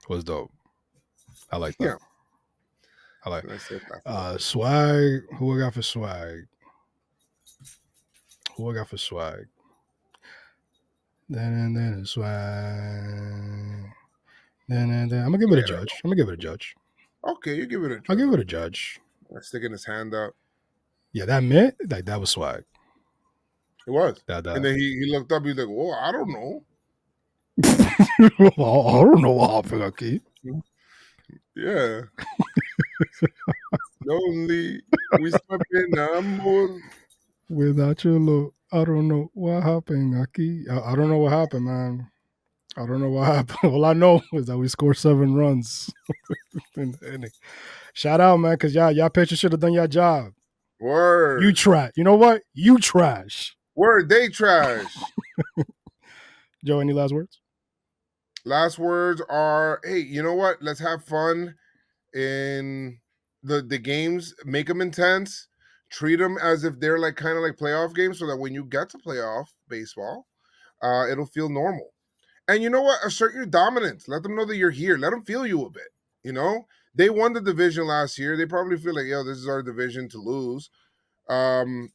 was dope. I like that. Yeah. I like swag. Who I got for swag? Then swag. Then I'm gonna give it a judge. Okay, you give it a judge. I'll give it a judge. Sticking his hand up. Yeah, that mitt, like that was swag. It was. That. And then he looked up. He's like, "Whoa, I don't know." I don't know what happened, okay? Yeah. Lonely. We step in amor. Without your look, I don't know what happened, Aki. I don't know what happened, man. I don't know what happened. All I know is that we scored 7 runs in the inning. Shout out, man, because y'all pitchers should have done your job. Word. You trash. You know what? You trash. Word. They trash. Joe, any last words? Last words are, hey, you know what? Let's have fun in the games. Make them intense. Treat them as if they're like kind of like playoff games, so that when you get to playoff baseball, it'll feel normal. And you know what? Assert your dominance. Let them know that you're here. Let them feel you a bit. You know, they won the division last year. They probably feel like, yo, this is our division to lose. And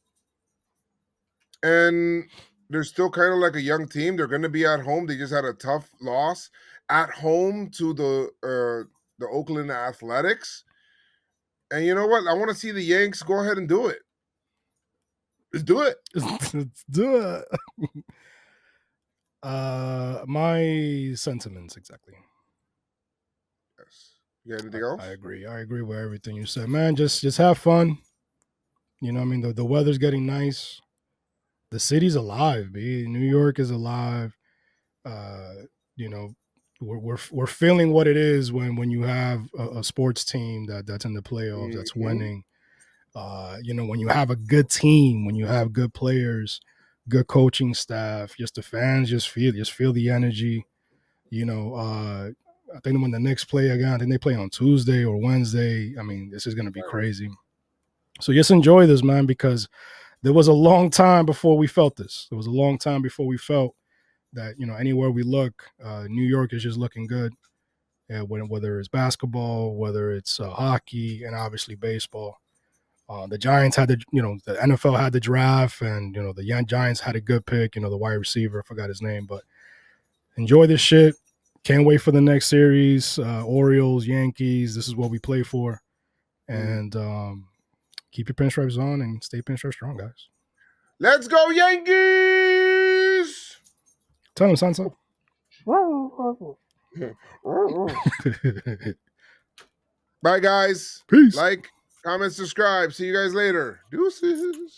they're still kind of like a young team. They're going to be at home. They just had a tough loss at home to the Oakland Athletics. And you know what? I want to see the Yanks go ahead and do it. Let's do it. Let's do it. My sentiments exactly. Yes. You got anything else? I agree. I agree with everything you said, man. Just have fun. You know what I mean? The weather's getting nice. The city's alive, B. New York is alive. You know, we're feeling what it is when you have a sports team that's in the playoffs, that's winning. You know, when you have a good team, when you have good players, good coaching staff, just the fans just feel the energy. You know, I think when the Knicks play again, I think they play on Tuesday or Wednesday. I mean, this is going to be crazy. So just enjoy this, man, because there was a long time before we felt this. There was a long time before we felt that, you know, anywhere we look, New York is just looking good. Whether it's basketball, whether it's hockey, and obviously baseball. The Giants had the NFL had the draft, and, you know, the Giants had a good pick, you know, the wide receiver, I forgot his name, but enjoy this shit. Can't wait for the next series. Orioles, Yankees, this is what we play for. And keep your pinstripes on and stay pinstripe strong, guys. Let's go, Yankees! Tell them, Sansa. Bye, guys. Peace. Like, comment, subscribe. See you guys later. Deuces.